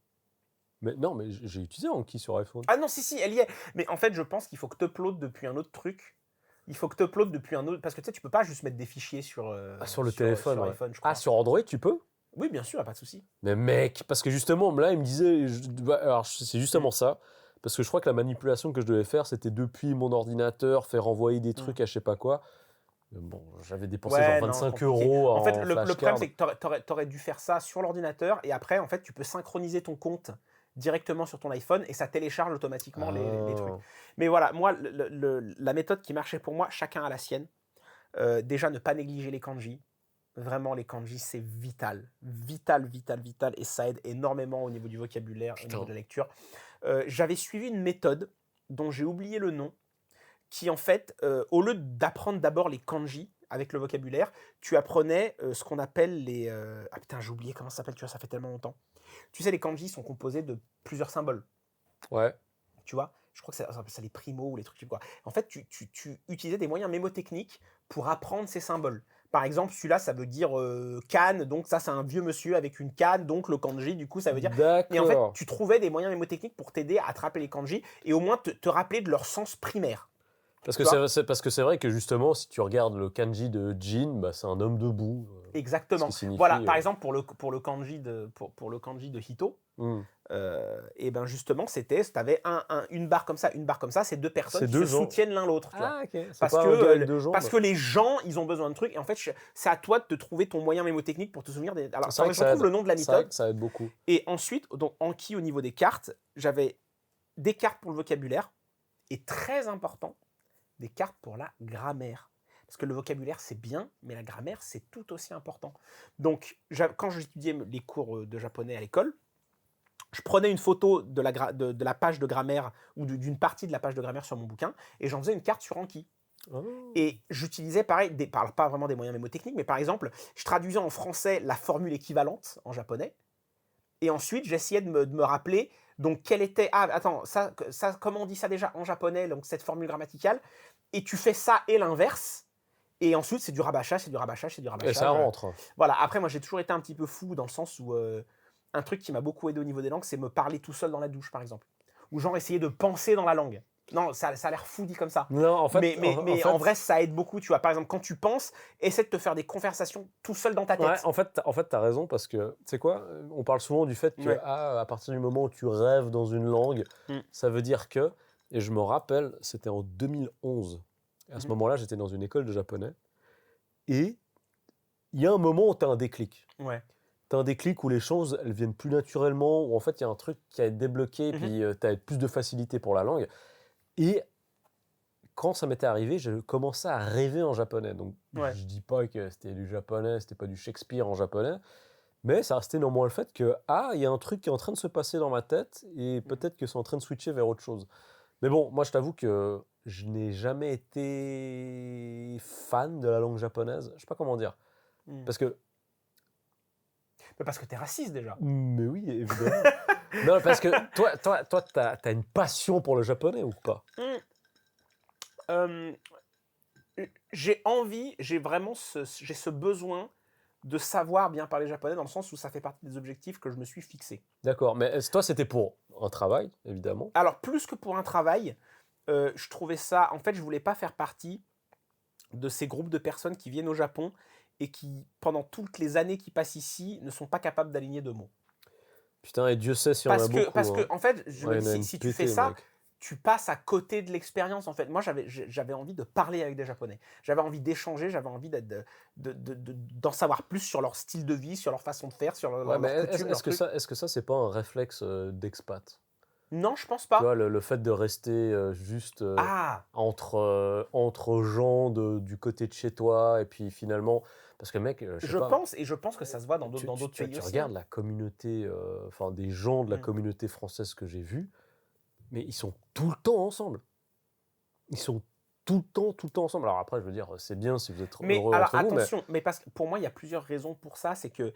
Mais non, mais j'ai utilisé Anki sur iPhone. Ah non, si, elle y est. Mais en fait, je pense qu'il faut que tu uploades depuis un autre truc. Il faut que tu uploades depuis un autre... Parce que tu sais, tu peux pas juste mettre des fichiers sur le téléphone, sur iPhone, je crois. Ah, sur Android, tu peux? Oui, bien sûr, pas de souci. Mais mec, parce que justement, là, il me disait... Alors, c'est justement ça. Parce que je crois que la manipulation que je devais faire, c'était depuis mon ordinateur, faire envoyer des trucs à je sais pas quoi. Bon, j'avais dépensé genre 25 €. En fait, le problème, c'est que tu aurais dû faire ça sur l'ordinateur et après, en fait, tu peux synchroniser ton compte directement sur ton iPhone et ça télécharge automatiquement les trucs. Mais voilà, moi, la méthode qui marchait pour moi, chacun a la sienne. Déjà, ne pas négliger les kanji. Vraiment, les kanji, c'est vital. Vital. Et ça aide énormément au niveau du vocabulaire, au niveau de la lecture. J'avais suivi une méthode dont j'ai oublié le nom, qui en fait, au lieu d'apprendre d'abord les kanji avec le vocabulaire, tu apprenais ce qu'on appelle les... Ah putain, j'ai oublié comment ça s'appelle, tu vois, ça fait tellement longtemps. Tu sais, les kanji sont composés de plusieurs symboles. Ouais. Tu vois, je crois que ça s'appelle ça les primos ou les trucs quoi. En fait, tu utilisais des moyens mémotechniques pour apprendre ces symboles. Par exemple, celui-là, ça veut dire canne, donc ça, c'est un vieux monsieur avec une canne, donc le kanji, du coup, ça veut dire. Et en fait, tu trouvais des moyens mémotechniques pour t'aider à attraper les kanji et au moins te rappeler de leur sens primaire. Parce que c'est vrai que justement, si tu regardes le kanji de Jin, bah, c'est un homme debout. Exactement. Voilà, par exemple, pour le kanji de Hito, et ben justement, tu avais une barre comme ça, c'est deux personnes qui se soutiennent l'un l'autre. Okay. Parce que les gens, ils ont besoin de trucs, et en fait, c'est à toi de te trouver ton moyen mémotechnique pour te souvenir des. Alors, ça retrouve le nom de la méthode. C'est vrai que ça aide beaucoup. Et ensuite, donc, Anki, au niveau des cartes, j'avais des cartes pour le vocabulaire, et très important, des cartes pour la grammaire. Parce que le vocabulaire, c'est bien, mais la grammaire, c'est tout aussi important. Donc, quand j'étudiais les cours de japonais à l'école, je prenais une photo de la page de grammaire ou d'une partie de la page de grammaire sur mon bouquin et j'en faisais une carte sur Anki. Oh. Et j'utilisais, pareil, pas vraiment des moyens mémotechniques, mais par exemple, je traduisais en français la formule équivalente en japonais. Et ensuite, j'essayais de me rappeler, donc, quelle était... Ah, attends, ça, comment on dit ça déjà en japonais, donc cette formule grammaticale. Et tu fais ça et l'inverse. Et ensuite, c'est du rabâchage. Et ça rentre. Voilà, après, moi, j'ai toujours été un petit peu fou dans le sens où... un truc qui m'a beaucoup aidé au niveau des langues, c'est me parler tout seul dans la douche, par exemple. Ou genre essayer de penser dans la langue. Non, ça a l'air fou dit comme ça. Non, en fait, mais en vrai, ça aide beaucoup. Tu vois, par exemple, quand tu penses, essaie de te faire des conversations tout seul dans ta tête. Ouais, en fait, t'as raison parce que, tu sais quoi, on parle souvent du fait que à partir du moment où tu rêves dans une langue, ça veut dire que, et je me rappelle, c'était en 2011. À ce moment-là, j'étais dans une école de japonais. Et il y a un moment où tu as un déclic. Ouais. Tu as un déclic où les choses, elles viennent plus naturellement, où en fait, il y a un truc qui a été débloqué, puis tu as plus de facilité pour la langue. Et quand ça m'était arrivé, je commençais à rêver en japonais. Donc, je dis pas que c'était du japonais, c'était pas du Shakespeare en japonais, mais ça restait néanmoins le fait que, il y a un truc qui est en train de se passer dans ma tête, et peut-être que c'est en train de switcher vers autre chose. Mais bon, moi, je t'avoue que je n'ai jamais été fan de la langue japonaise. Je sais pas comment dire. Parce que t'es raciste déjà. Mais oui, évidemment. Non, parce que toi, t'as une passion pour le japonais ou pas? J'ai vraiment ce besoin de savoir bien parler japonais dans le sens où ça fait partie des objectifs que je me suis fixé. D'accord, mais toi, c'était pour un travail, évidemment. Alors, plus que pour un travail, je trouvais ça... En fait, je voulais pas faire partie de ces groupes de personnes qui viennent au Japon et qui, pendant toutes les années qui passent ici, ne sont pas capables d'aligner deux mots. Putain, et Dieu sait si on a beaucoup. Parce que, en fait, si tu fais ça, tu passes à côté de l'expérience. En fait, moi, j'avais envie de parler avec des Japonais. J'avais envie d'échanger, j'avais envie d'en savoir plus sur leur style de vie, sur leur façon de faire, sur leur coutume. Est-ce que ça, c'est pas un réflexe d'expat? Non, je pense pas. Tu vois, le fait de rester juste entre gens du côté de chez toi, et puis finalement... Parce que mec, je pense que ça se voit dans d'autres pays aussi. Tu regardes la communauté, des gens de la communauté française que j'ai vus, mais ils sont tout le temps ensemble. Ils sont tout le temps ensemble. Alors après, je veux dire, c'est bien si vous êtes heureux entre vous. Attention, mais parce que pour moi, il y a plusieurs raisons pour ça. C'est que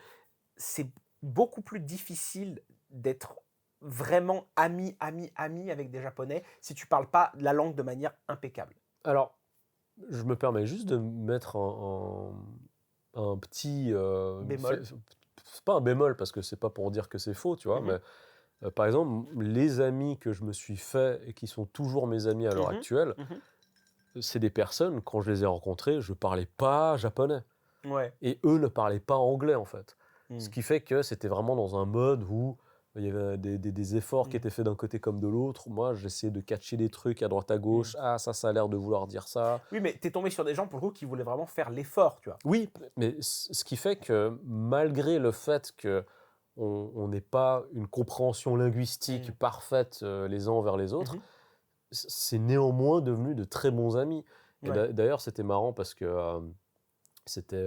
c'est beaucoup plus difficile d'être vraiment ami avec des Japonais si tu parles pas la langue de manière impeccable. Alors, je me permets juste de mettre un petit bémol. C'est pas un bémol parce que c'est pas pour dire que c'est faux, tu vois, mais par exemple, les amis que je me suis fait et qui sont toujours mes amis à l'heure actuelle, c'est des personnes, quand je les ai rencontrés, je parlais pas japonais. Ouais. Et eux ne parlaient pas anglais, en fait. Ce qui fait que c'était vraiment dans un mode où il y avait des efforts qui étaient faits d'un côté comme de l'autre. Moi, j'essayais de catcher des trucs à droite à gauche. Ça a l'air de vouloir dire ça. Oui, mais t'es tombé sur des gens, pour le coup, qui voulaient vraiment faire l'effort, tu vois. Oui, mais ce qui fait que malgré le fait qu'on n'ait pas une compréhension linguistique parfaite les uns envers les autres, c'est néanmoins devenu de très bons amis. Et d'ailleurs, c'était marrant parce que c'était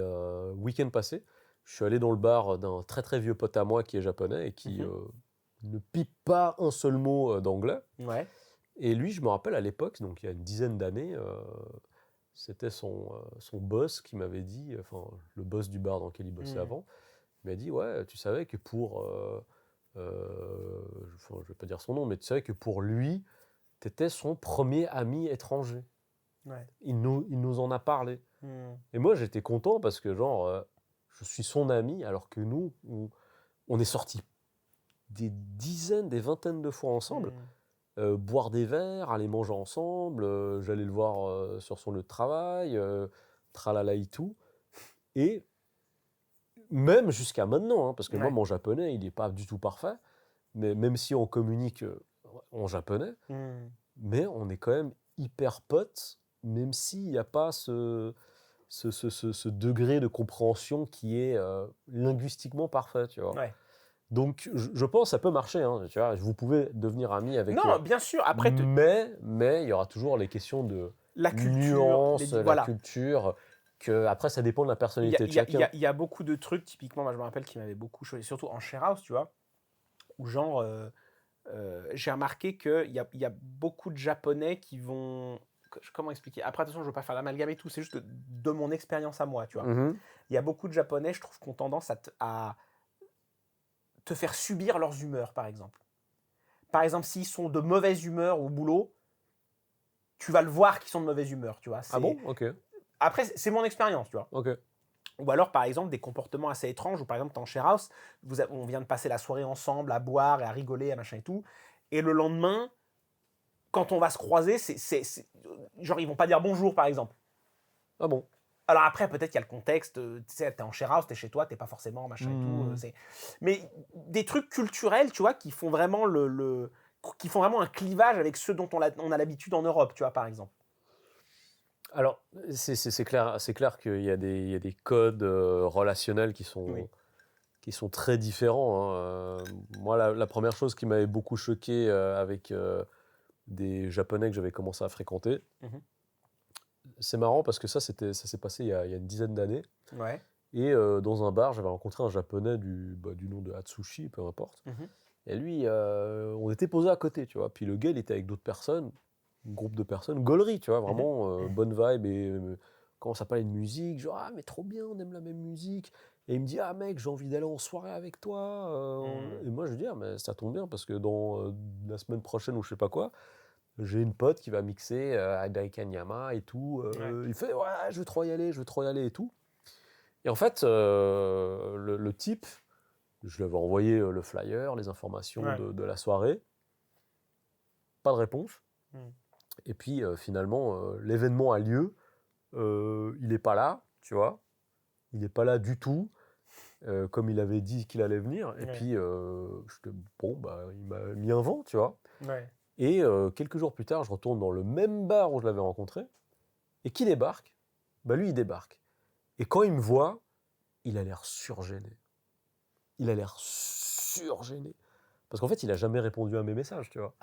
week-end passé. Je suis allé dans le bar d'un très très vieux pote à moi qui est japonais et qui ne pipe pas un seul mot d'anglais. Ouais. Et lui, je me rappelle à l'époque, donc il y a une dizaine d'années, c'était son boss qui m'avait dit, enfin le boss du bar dans lequel il bossait avant, il m'a dit, ouais, tu savais que pour, je vais pas dire son nom, mais tu savais que pour lui, tu étais son premier ami étranger. Ouais. Il nous en a parlé. Et moi, j'étais content parce que, genre, je suis son ami, alors que nous, on est sortis des dizaines, des vingtaines de fois ensemble, boire des verres, aller manger ensemble, j'allais le voir sur son lieu de travail, tralala et tout. Et même jusqu'à maintenant, hein, parce que moi, mon japonais, il n'est pas du tout parfait, mais même si on communique en japonais, mais on est quand même hyper potes, même s'il n'y a pas ce degré de compréhension qui est linguistiquement parfait, tu vois. Ouais. Donc, je pense que ça peut marcher, hein, tu vois. Vous pouvez devenir ami avec... Non, bien sûr. Après, mais il y aura toujours les questions de la culture, nuance, la culture, que après, ça dépend de la personnalité de chacun. Il y a beaucoup de trucs, typiquement, moi je me rappelle, qui m'avaient beaucoup choqué, surtout en share house, tu vois, où genre, j'ai remarqué qu'il y a beaucoup de Japonais qui vont... Comment expliquer? Après, attention, je ne veux pas faire l'amalgame et tout, c'est juste de mon expérience à moi, tu vois. Il y a beaucoup de Japonais, je trouve, qui ont tendance à te faire subir leurs humeurs, par exemple. Par exemple, s'ils sont de mauvaise humeur au boulot, tu vas le voir qu'ils sont de mauvaise humeur, tu vois. Ah bon? Ok. Après, c'est mon expérience, tu vois. Ok. Ou alors, par exemple, des comportements assez étranges, où par exemple, tu es en share house, on vient de passer la soirée ensemble, à boire et à rigoler, à machin et tout, et le lendemain, quand on va se croiser, genre, ils vont pas dire bonjour, par exemple. Ah bon? Alors après, peut-être qu'il y a le contexte, tu sais, t'es en share house, t'es chez toi, t'es pas forcément machin et tout. Mais des trucs culturels, tu vois, qui font vraiment qui font vraiment un clivage avec ceux dont on a l'habitude en Europe, tu vois, par exemple. Alors, c'est clair qu'il y a des codes relationnels qui sont très différents, hein. Moi, la première chose qui m'avait beaucoup choqué avec des Japonais que j'avais commencé à fréquenter, c'est marrant parce que ça s'est passé il y a une dizaine d'années. Ouais. Et dans un bar, j'avais rencontré un Japonais du nom de Atsushi, peu importe. Et lui, on était posé à côté, tu vois. Puis le gars, il était avec d'autres personnes, un groupe de personnes, gaulerie, tu vois, vraiment bonne vibe. Et quand ça parlait de musique, genre, ah, mais trop bien, on aime la même musique. Et il me dit, ah mec, j'ai envie d'aller en soirée avec toi. Et moi, je lui dis, ah, mais ça tombe bien parce que dans la semaine prochaine ou je sais pas quoi, j'ai une pote qui va mixer à Daikanyama et tout. Il fait, ouais, je veux trop y aller et tout. Et en fait, le type, je lui avais envoyé le flyer, les informations de la soirée. Pas de réponse. Et puis, finalement, l'événement a lieu. Il n'est pas là, tu vois. Il n'est pas là du tout, comme il avait dit qu'il allait venir. Et puis, bon, bah, il m'a mis un vent, tu vois. Et quelques jours plus tard, je retourne dans le même bar où je l'avais rencontré. Et qui débarque? Bah, lui, il débarque. Et quand il me voit, il a l'air surgêné. Parce qu'en fait, il n'a jamais répondu à mes messages, tu vois.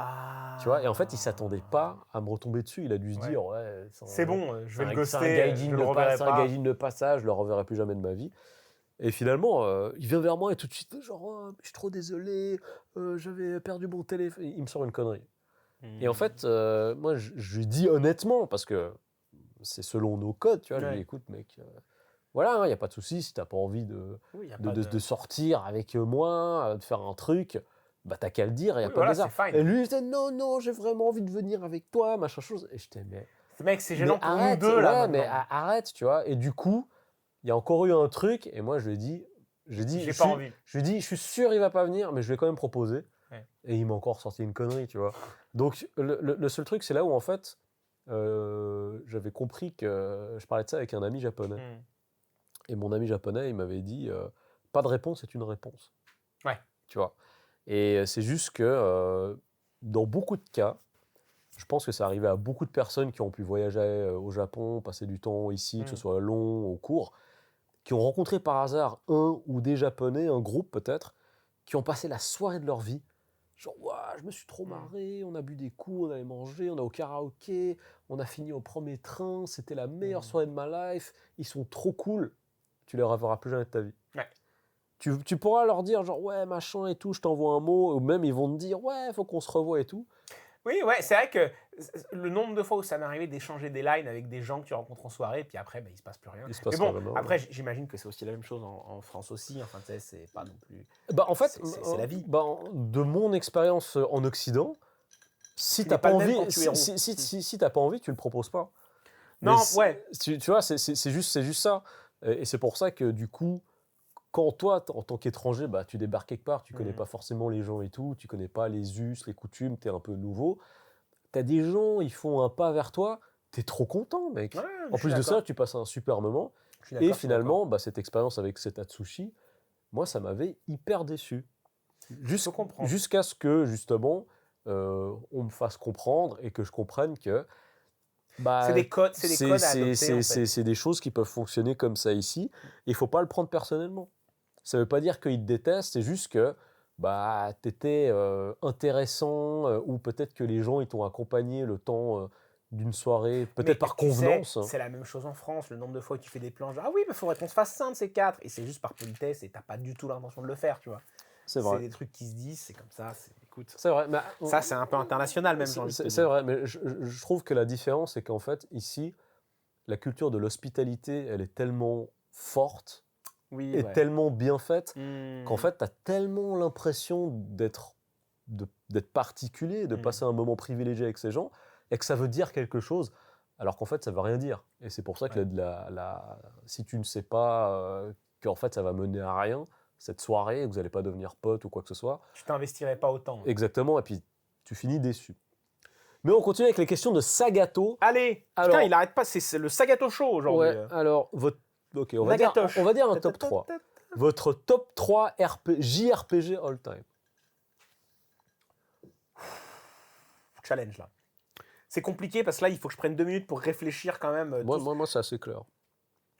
Tu vois, et en fait, il ne s'attendait pas à me retomber dessus. Il a dû se dire, ouais, c'est bon, je vais le ghoster, c'est un gaijin de passage, je le reverrai plus jamais de ma vie. Et finalement, il vient vers moi et tout de suite, genre, oh, je suis trop désolé, j'avais perdu mon téléphone. Il me sort une connerie. Et en fait, moi, je lui dis honnêtement, parce que c'est selon nos codes, tu vois, je lui dis, écoute, mec... Voilà, il n'y a pas de souci, si tu n'as pas envie de sortir avec moi, de faire un truc, bah t'as qu'à le dire, il n'y a pas de hasard. Et lui, il disait non, j'ai vraiment envie de venir avec toi, machin chose. Et j'étais, mais... Mec, c'est gênant pour nous deux, là, mais arrête, tu vois. Et du coup, il y a encore eu un truc, et moi, je lui ai dit, j'ai pas envie. Je lui ai dit, je suis sûr il va pas venir, mais je vais quand même proposer. Et il m'a encore sorti une connerie, tu vois. Donc, le seul truc, c'est là où, en fait, j'avais compris que je parlais de ça avec un ami japonais. Et mon ami japonais, il m'avait dit pas de réponse est une réponse. Ouais. Tu vois. Et c'est juste que dans beaucoup de cas, je pense que ça arrivait à beaucoup de personnes qui ont pu voyager au Japon, passer du temps ici, que ce soit long ou court, qui ont rencontré par hasard un ou des Japonais, un groupe peut-être, qui ont passé la soirée de leur vie. Genre, ouah, je me suis trop marré, on a bu des coups, on allait manger, on a au karaoké, on a fini au premier train, c'était la meilleure soirée de ma life, ils sont trop cool. Tu les reverras plus jamais de ta vie. Ouais. Tu pourras leur dire genre ouais machin et tout, je t'envoie un mot, ou même ils vont te dire ouais faut qu'on se revoie et tout. Oui, ouais, c'est vrai que le nombre de fois où ça m'est arrivé d'échanger des lines avec des gens que tu rencontres en soirée, et puis après, il se passe plus rien. Mais bon, après, j'imagine que c'est aussi la même chose en France aussi. Enfin, tu sais, c'est pas non plus. Bah en fait, c'est la vie. Bah, de mon expérience en Occident, Si t'as pas envie, si t'as pas envie, tu le proposes pas. Non, ouais. Tu vois, c'est juste ça. Et c'est pour ça que du coup, quand toi, en tant qu'étranger, bah, tu débarques quelque part, tu connais pas forcément les gens et tout, tu connais pas les us, les coutumes, t'es un peu nouveau. T'as des gens, ils font un pas vers toi, t'es trop content, mec. Ouais, en plus de ça, tu passes un super moment. Et finalement, bah, cette expérience avec cet Atsushi, moi, ça m'avait hyper déçu. Jusqu'à ce que, justement, on me fasse comprendre et que je comprenne que bah, c'est des codes à adopter, en fait. C'est des choses qui peuvent fonctionner comme ça ici. Et il ne faut pas le prendre personnellement. Ça ne veut pas dire qu'ils te détestent, c'est juste que bah, tu étais intéressant ou peut-être que les gens ils t'ont accompagné le temps d'une soirée, peut-être par convenance. C'est la même chose en France, le nombre de fois où tu fais des plans, genre ah oui, il faudrait qu'on se fasse 5 de ces 4. Et c'est juste par politesse et tu n'as pas du tout l'intention de le faire, tu vois. C'est vrai. C'est des trucs qui se disent, c'est comme ça. Écoute, c'est vrai. Mais, ça, c'est un peu international même. C'est vrai, mais je trouve que la différence, c'est qu'en fait, ici, la culture de l'hospitalité, elle est tellement forte et tellement bien faite qu'en fait, tu as tellement l'impression d'être particulier, de passer un moment privilégié avec ces gens, et que ça veut dire quelque chose, alors qu'en fait, ça veut rien dire. Et c'est pour ça que si tu ne sais pas qu'en fait, ça va mener à rien, cette soirée, que vous n'allez pas devenir pote ou quoi que ce soit. Tu t'investirais pas autant. Exactement, et puis tu finis déçu. Mais on continue avec les questions de Sagato. Allez, alors, putain, il arrête pas, c'est le Sagato Show aujourd'hui. Ouais, alors, on va dire un top 3. Votre top 3 JRPG all time. Challenge, là. C'est compliqué parce que là, il faut que je prenne 2 minutes pour réfléchir quand même. Moi c'est assez clair.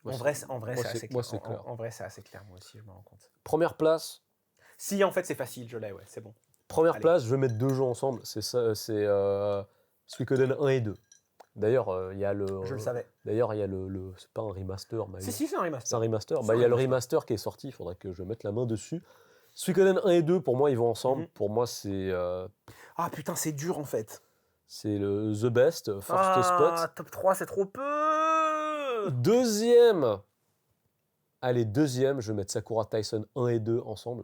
En vrai, c'est assez clair. En vrai, c'est assez clair, moi aussi, je me rends compte. Première place. Si, en fait, c'est facile, je l'ai, ouais, c'est bon. Première place, je vais mettre 2 jeux ensemble. C'est Suikoden 1 et 2. D'ailleurs, il y a le. Je le savais. D'ailleurs, il y a le. C'est pas un remaster. Si, c'est un remaster. C'est un remaster. Il y a le remaster qui est sorti. Il faudrait que je mette la main dessus. Suikoden 1 et 2, pour moi, ils vont ensemble. Pour moi, c'est. Ah putain, c'est dur en fait. C'est le The Best, First Spot. Top 3, c'est trop peu. Deuxième. Allez, deuxième, je vais mettre Sakura Tyson 1 et 2 ensemble.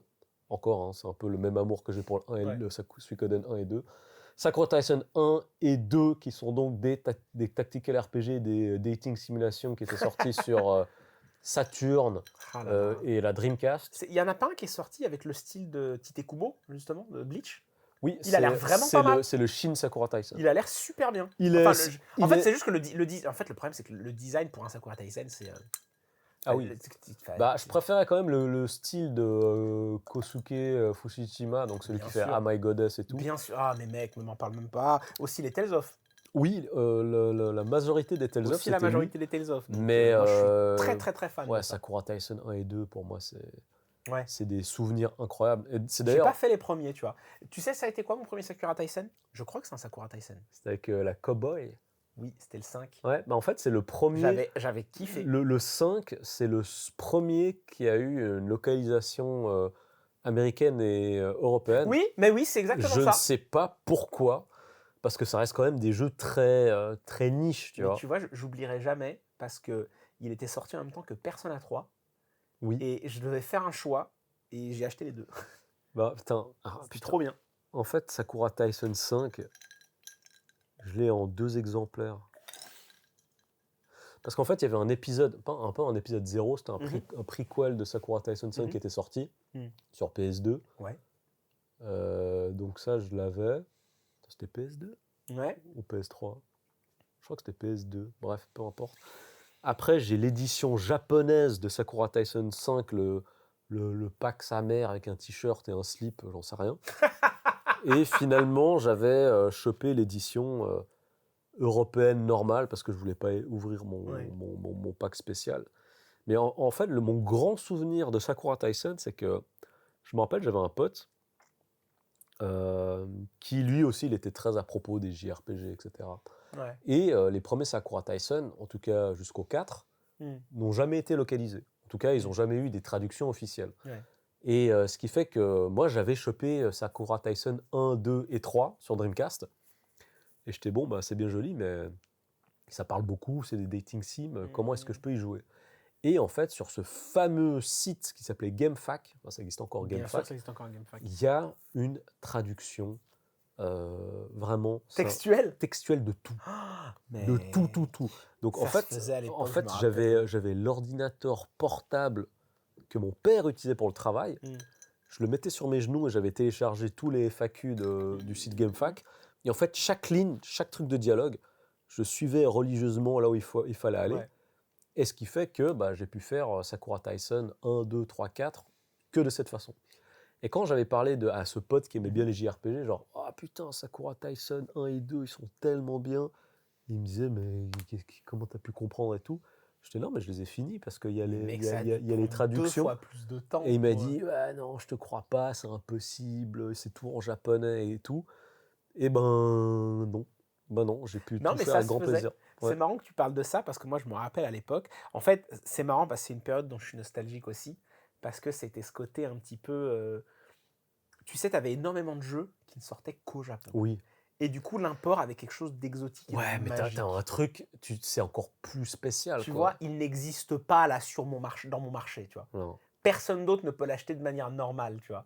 Encore, hein, c'est un peu le même amour que j'ai pour le 1 et le Suikoden 1 et 2. Sakura Tyson 1 et 2, qui sont donc des tactical RPG, des dating simulations qui étaient sortis sur Saturn et la Dreamcast. Il y en a pas un qui est sorti avec le style de Tite Kubo, justement, de Bleach. Oui, il a l'air vraiment pas mal. C'est le Shin Sakura Tyson. Il a l'air super bien. C'est juste que en fait, le problème, c'est que le design pour un Sakura Tyson, c'est... Ah oui. Je préférais quand même le style de Kosuke Fushishima, donc celui qui fait Ah My Goddess et tout. Bien sûr. Ah, mais mec, ne m'en parle même pas. Aussi les Tales of. Oui, la majorité des Tales of. Aussi la majorité des Tales of. Mais moi, je suis très, très, très fan. Ouais, Sakura Tyson 1 et 2, pour moi, c'est des souvenirs incroyables. J'ai pas fait les premiers, tu vois. Tu sais, ça a été quoi mon premier Sakura Tyson? Je crois que c'est un Sakura Tyson. C'était avec la Cowboy. Oui, c'était le 5. Ouais, en fait, c'est le premier. J'avais kiffé. Le 5, c'est le premier qui a eu une localisation américaine et européenne. Oui, mais oui, c'est exactement ça. Je ne sais pas pourquoi, parce que ça reste quand même des jeux très, très niche, tu vois. Tu vois, j'oublierai jamais, parce qu'il était sorti en même temps que Persona 3. Oui. Et je devais faire un choix, et j'ai acheté les deux. Putain. C'est trop bien. En fait, Sakura Tyson 5... Je l'ai en 2 exemplaires. Parce qu'en fait, il y avait un épisode, pas un épisode 0, c'était un prequel de Sakura Tyson 5 qui était sorti sur PS2. Ouais. Donc ça, je l'avais. C'était PS2 Ouais. Ou PS3 Je crois que c'était PS2. Bref, peu importe. Après, j'ai l'édition japonaise de Sakura Tyson 5, le pack sa mère avec un t-shirt et un slip, j'en sais rien. Et finalement, j'avais chopé l'édition européenne normale parce que je ne voulais pas ouvrir mon pack spécial. Mais en fait, mon grand souvenir de Sakura Tyson, c'est que je me rappelle, j'avais un pote qui, lui aussi, il était très à propos des JRPG, etc. Ouais. Et les premiers Sakura Tyson, en tout cas jusqu'au 4, n'ont jamais été localisés. En tout cas, ils n'ont jamais eu des traductions officielles. Ouais. Et ce qui fait que moi, j'avais chopé Sakura Tyson 1, 2 et 3 sur Dreamcast. Et j'étais c'est bien joli, mais ça parle beaucoup, c'est des dating sims, comment est-ce que je peux y jouer? Et en fait, sur ce fameux site qui s'appelait GameFAQ, ça existe encore GameFAQ, ça existe encore GameFAQ. il y a une traduction Vraiment. Textuel de tout. mais De tout. Donc ça en se faisait à l'époque, je me j'avais l'ordinateur portable que mon père utilisait pour le travail. Je le mettais sur mes genoux et j'avais téléchargé tous les FAQ du site GameFAQ. Et en fait, chaque ligne, chaque truc de dialogue, je suivais religieusement là où il fallait aller. Ouais. Et ce qui fait que j'ai pu faire Sakura Tyson 1, 2, 3, 4 que de cette façon. Et quand j'avais parlé à ce pote qui aimait bien les JRPG, genre « Oh putain, Sakura Tyson 1 et 2, ils sont tellement bien », il me disait « Mais comment t'as pu comprendre et tout ?» J'étais « Non, mais je les ai finis parce qu'il y a les traductions. » 2 fois plus de temps. Et il m'a dit « Non, je te crois pas, c'est impossible, c'est tout en japonais et tout. » Et non. J'ai pu tout faire avec grand plaisir. C'est marrant que tu parles de ça parce que moi, je me rappelle à l'époque. En fait, c'est marrant parce que c'est une période dont je suis nostalgique aussi. Parce que c'était ce côté un petit peu... Tu sais, tu avais énormément de jeux qui ne sortaient qu'au Japon. Oui. Et du coup, l'import avait quelque chose d'exotique. Ouais, mais t'as un truc, c'est encore plus spécial. Tu vois, il n'existe pas là dans mon marché, tu vois. Non. Personne d'autre ne peut l'acheter de manière normale, tu vois.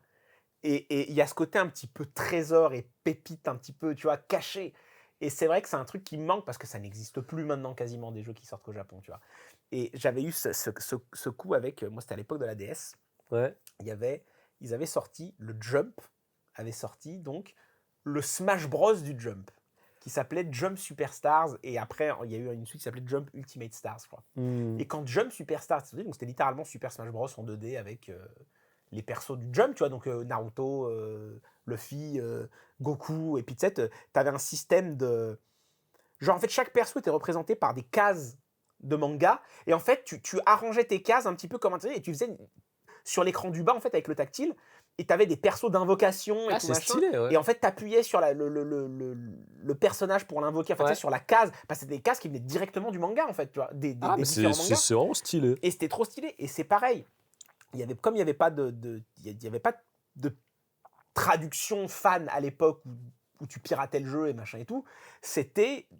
Et il y a ce côté un petit peu trésor et pépite un petit peu, tu vois, caché. Et c'est vrai que c'est un truc qui me manque parce que ça n'existe plus maintenant quasiment des jeux qui sortent au Japon, tu vois. Et j'avais eu ce coup avec, moi c'était à l'époque de la DS. Ouais. Ils avaient sorti, le Jump avait sorti donc le Smash Bros du Jump qui s'appelait Jump Superstars et après il y a eu une suite qui s'appelait Jump Ultimate Stars, je crois. Et quand Jump Superstars, donc c'était littéralement Super Smash Bros en 2D avec les persos du Jump, tu vois, donc Naruto, Luffy, Goku, et puis tu sais, t'avais un système de... Genre en fait chaque perso était représenté par des cases de manga et en fait tu arrangeais tes cases un petit peu comme un et tu faisais sur l'écran du bas en fait avec le tactile et t'avais des persos d'invocation et tout machin. Stylé, ouais. Et en fait t'appuyais sur le personnage pour l'invoquer, en fait, sur la case, parce que c'était des cases qui venaient directement du manga en fait, tu vois, des différents mangas. C'est vraiment stylé. Et c'était trop stylé et c'est pareil. Comme il n'y avait pas de traduction fan à l'époque où tu piratais le jeu et machin et tout,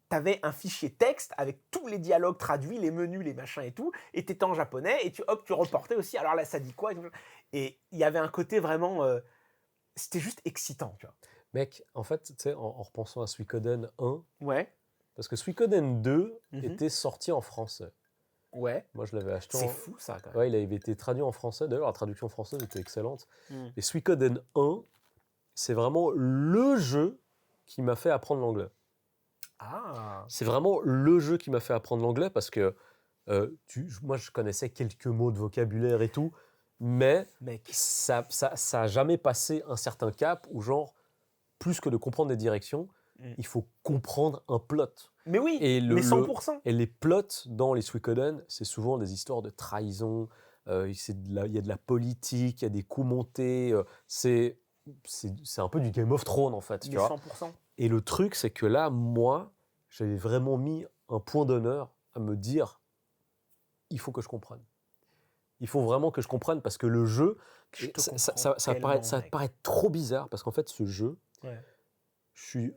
t'avais un fichier texte avec tous les dialogues traduits, les menus, les machins et tout, et t'étais en japonais, et tu reportais aussi, alors là, ça dit quoi? Et il y avait un côté vraiment... c'était juste excitant, tu vois. Mec, en fait, tu sais, en repensant à Suikoden 1, ouais. Parce que Suikoden 2 était sorti en français. Ouais. Moi, je l'avais acheté. C'est fou, ça, quand même. Ouais, il avait été traduit en français. D'ailleurs, la traduction française était excellente. Et Suikoden 1, c'est vraiment le jeu qui m'a fait apprendre l'anglais. Ah. C'est vraiment le jeu qui m'a fait apprendre l'anglais parce que moi, je connaissais quelques mots de vocabulaire et tout, mais ça a jamais passé un certain cap où, genre, plus que de comprendre des directions, il faut comprendre un plot. Mais oui, mais 100%. Et les plots dans les Suikoden, c'est souvent des histoires de trahison, il y a de la politique, il y a des coups montés, c'est un peu du Game of Thrones en fait. Mais 100%. Et le truc, c'est que là, moi, j'avais vraiment mis un point d'honneur à me dire, il faut que je comprenne. Il faut vraiment que je comprenne parce que le jeu, ça paraît trop bizarre parce qu'en fait, ce jeu, je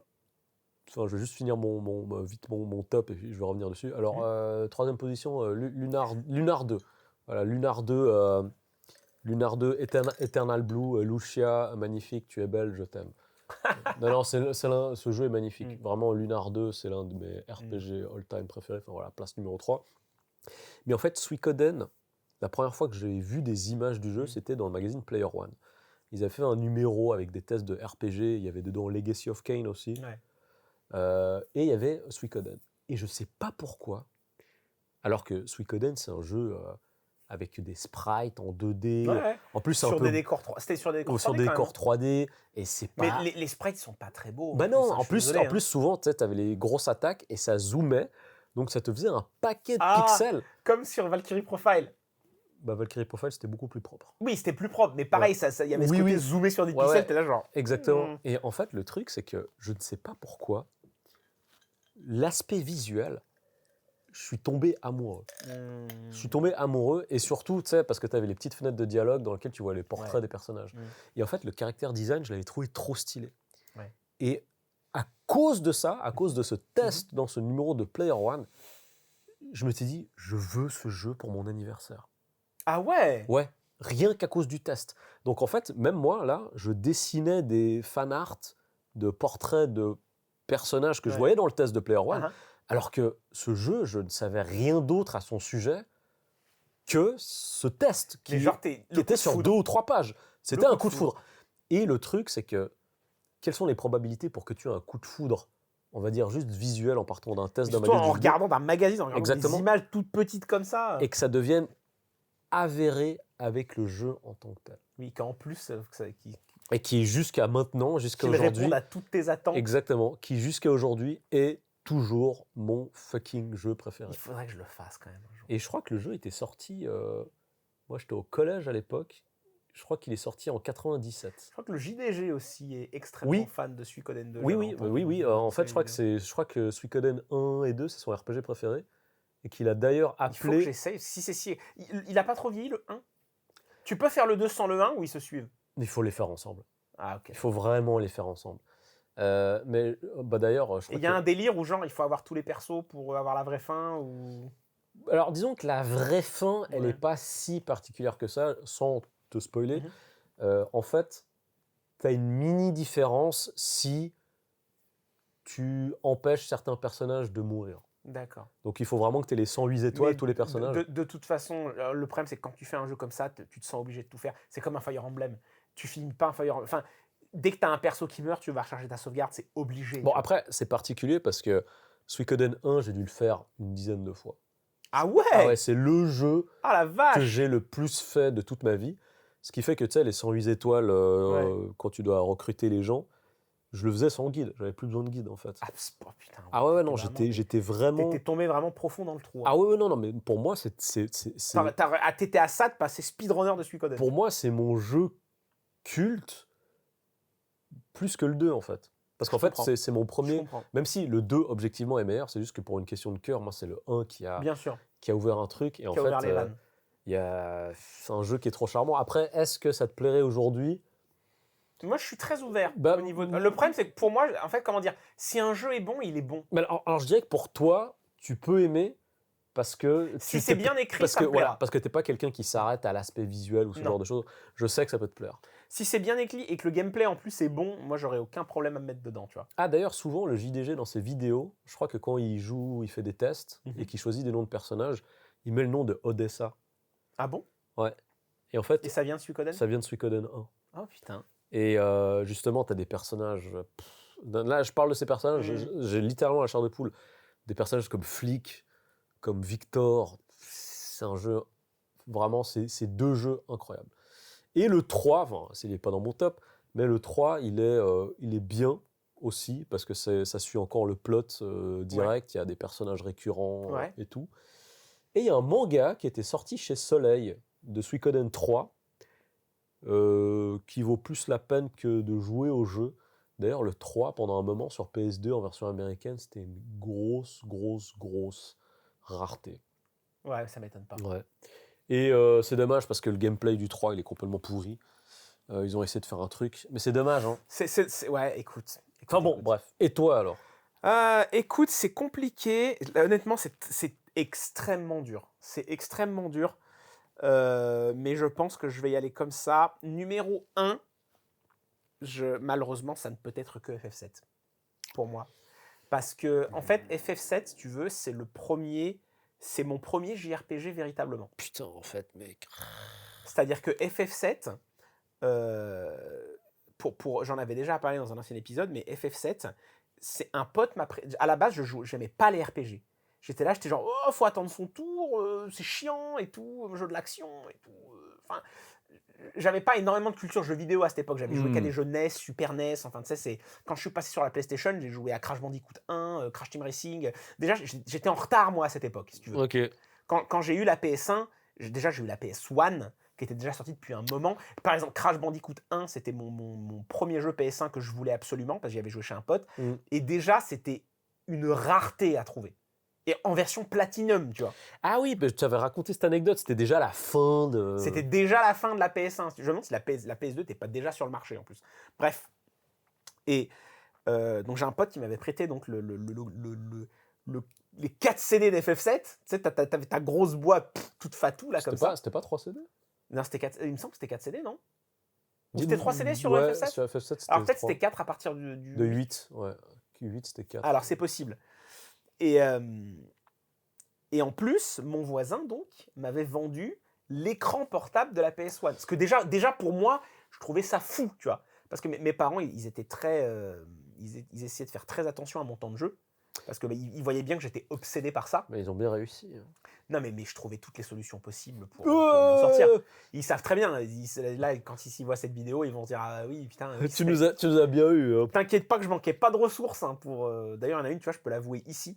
vais juste finir mon top et puis je vais revenir dessus. Alors, troisième position, Lunar 2. Voilà, Lunar 2, Eternal Blue, Lucia, magnifique, tu es belle, je t'aime. non, ce jeu est magnifique. Vraiment, Lunar 2, c'est l'un de mes RPG all-time préférés. Enfin voilà, place numéro 3. Mais en fait, Suikoden, la première fois que j'ai vu des images du jeu, c'était dans le magazine Player One. Ils avaient fait un numéro avec des tests de RPG. Il y avait dedans Legacy of Kain aussi. Ouais. Et il y avait Suikoden. Et je sais pas pourquoi, alors que Suikoden, c'est un jeu avec des sprites en 2D. Ouais. En plus, c'était sur des décors 3D. Et c'est pas... Mais les sprites sont pas très beaux. Bah non, en plus, souvent, tu avais les grosses attaques et ça zoomait. Donc ça te faisait un paquet de pixels. Comme sur Valkyrie Profile. Bah, Valkyrie Profile, c'était beaucoup plus propre. Oui, c'était plus propre, mais pareil, il y avait ce côté zoomé sur des pixels, t'es là genre... Exactement. Et en fait, le truc, c'est que je ne sais pas pourquoi, l'aspect visuel, je suis tombé amoureux. Je suis tombé amoureux, et surtout, tu sais, parce que tu avais les petites fenêtres de dialogue dans lesquelles tu vois les portraits des personnages. Et en fait, le character design, je l'avais trouvé trop stylé. Et à cause de ça, à cause de ce test dans ce numéro de Player One, je me suis dit, je veux ce jeu pour mon anniversaire. Ah ouais? Ouais, rien qu'à cause du test. Donc en fait, même moi, là, je dessinais des fan art de portraits de personnages que je voyais dans le test de Player One, alors que ce jeu, je ne savais rien d'autre à son sujet que ce test qui était sur 2 ou 3 pages. C'était un coup de foudre. Et le truc, c'est que quelles sont les probabilités pour que tu aies un coup de foudre, on va dire juste visuel en partant d'un test d'un magazine, en regardant d'un magazine, en regardant des images toutes petites comme ça, et que ça devienne avéré avec le jeu en tant que tel. Oui, qu'en plus, et qui jusqu'à maintenant, jusqu'à aujourd'hui, répond à toutes tes attentes. Exactement, qui jusqu'à aujourd'hui est toujours mon fucking jeu préféré. Il faudrait que je le fasse quand même un jour. Et je crois que le jeu était sorti, moi j'étais au collège à l'époque, je crois qu'il est sorti en 97. Je crois que le JDG aussi est extrêmement fan de Suikoden 2. Oui. En fait, je crois que Suikoden 1 et 2, c'est son RPG préféré. Et qu'il a d'ailleurs appelé... Il faut que j'essaye. Il n'a pas trop vieilli, le 1 ? Tu peux faire le 2 sans le 1 ou ils se suivent ? Il faut les faire ensemble. Ah, ok. Il faut vraiment les faire ensemble. Mais d'ailleurs... Il y a un délire où genre il faut avoir tous les persos pour avoir la vraie fin ou... Alors disons que la vraie fin, elle n'est pas si particulière que ça, sans te spoiler. En fait, tu as une mini différence si tu empêches certains personnages de mourir. D'accord. Donc il faut vraiment que tu aies les 108 étoiles, tous les personnages. De toute façon, le problème c'est que quand tu fais un jeu comme ça, tu te sens obligé de tout faire. C'est comme un Fire Emblem. Tu finis pas un Fire Emblem. Enfin, dès que tu as un perso qui meurt, tu vas recharger ta sauvegarde, c'est obligé. Bon, après, c'est particulier parce que Suikoden 1, j'ai dû le faire une dizaine de fois. Ah ouais, c'est le jeu la vache que j'ai le plus fait de toute ma vie. Ce qui fait que, tu sais, les 108 étoiles, quand tu dois recruter les gens, je le faisais sans guide. J'avais plus besoin de guide, en fait. Ah, non, j'étais vraiment... T'étais tombé vraiment profond dans le trou. Ah ouais, non, mais pour moi, t'étais à ça de passer speedrunner de Suikoden. Pour moi, c'est mon jeu culte plus que le 2, en fait. Parce qu'en fait, c'est mon premier... Même si le 2, objectivement, est meilleur, c'est juste que pour une question de cœur, moi, c'est le 1 qui a ouvert un truc. Et en fait, c'est un jeu qui est trop charmant. Après, est-ce que ça te plairait aujourd'hui ? Moi, je suis très ouvert au niveau de... Le problème, c'est que pour moi, en fait, comment dire, si un jeu est bon, il est bon. Mais alors, je dirais que pour toi, tu peux aimer parce que... Si c'est bien écrit, ça me plaira. Parce que t'es pas quelqu'un qui s'arrête à l'aspect visuel ou ce genre de choses. Je sais que ça peut te plaire. Si c'est bien écrit et que le gameplay, en plus, est bon, moi, j'aurais aucun problème à me mettre dedans, tu vois. Ah, d'ailleurs, souvent, le JDG, dans ses vidéos, je crois que quand il joue, il fait des tests et qu'il choisit des noms de personnages, il met le nom de Odessa. Ah bon ? Ouais. Et en fait... Et ça vient de Suikoden ? Ça vient de Suikoden 1. Oh, putain. Et justement, tu as des personnages... Là, je parle de ces personnages, j'ai littéralement la chair de poule. Des personnages comme Flick, comme Victor. C'est un jeu... Vraiment, c'est 2 jeux incroyables. Et le 3, enfin, il n'est pas dans mon top, mais le 3, il est bien aussi, parce que ça suit encore le plot direct. Il y a des personnages récurrents et tout. Et il y a un manga qui était sorti chez Soleil, de Suikoden 3, qui vaut plus la peine que de jouer au jeu. D'ailleurs, le 3, pendant un moment, sur PS2, en version américaine, c'était une grosse rareté. Ouais, ça m'étonne pas. Ouais. Et c'est dommage, parce que le gameplay du 3, il est complètement pourri. Ils ont essayé de faire un truc, mais c'est dommage. Hein. Ouais, écoute. Enfin bon, bref. Et toi, alors ? Écoute, c'est compliqué. Honnêtement, c'est extrêmement dur. C'est extrêmement dur. Mais je pense que je vais y aller comme ça. Numéro 1, malheureusement, ça ne peut être que FF7 pour moi. Parce que, en fait, FF7, si tu veux, c'est mon premier JRPG véritablement. Putain, en fait, mec. C'est-à-dire que FF7, j'en avais déjà parlé dans un ancien épisode, mais FF7, c'est un pote à la base, j'aimais pas les RPG. J'étais genre, oh, faut attendre son tour, c'est chiant et tout, jeu de l'action et tout. Enfin, j'avais pas énormément de culture jeux vidéo à cette époque. J'avais joué qu'à des jeux NES, Super NES. Enfin, tu sais, quand je suis passé sur la PlayStation, j'ai joué à Crash Bandicoot 1, Crash Team Racing. Déjà, j'étais en retard, moi, à cette époque, si tu veux. Okay. Quand j'ai eu la PS1, j'ai eu la PS1, qui était déjà sortie depuis un moment. Par exemple, Crash Bandicoot 1, c'était mon premier jeu PS1 que je voulais absolument, parce que j'y avais joué chez un pote. Et déjà, c'était une rareté à trouver. Et en version Platinum, tu vois. Ah oui, tu avais raconté cette anecdote, c'était déjà la fin de... C'était déjà la fin de la PS1. Je me demande si la PS2 n'était pas déjà sur le marché, en plus. Bref. Et donc, j'ai un pote qui m'avait prêté donc, les 4 CD d'FF7. Tu sais, t'avais ta grosse boîte toute fatou, là, comme ça. C'était pas 3 CD ? Non, il me semble que c'était 4 CD, non ? Ou c'était 3 CD sur FF7 sur FF7, c'était Alors peut-être c'était 4 à partir du... De 8, ouais. Q8, c'était 4. Alors c'est possible. Et en plus, mon voisin, donc, m'avait vendu l'écran portable de la PS1. Parce que déjà pour moi, je trouvais ça fou, tu vois. Parce que mes parents, ils étaient très... ils essayaient de faire très attention à mon temps de jeu. Parce qu'ils voyaient bien que j'étais obsédé par ça. Mais ils ont bien réussi. Non, mais je trouvais toutes les solutions possibles pour m'en sortir. Ils savent très bien. Là, quand ils voient cette vidéo, ils vont se dire ah oui, putain. Oui, tu nous as bien eu. Hein. T'inquiète pas que je manquais pas de ressources. Hein, pour. D'ailleurs, il y en a une, tu vois, je peux l'avouer ici.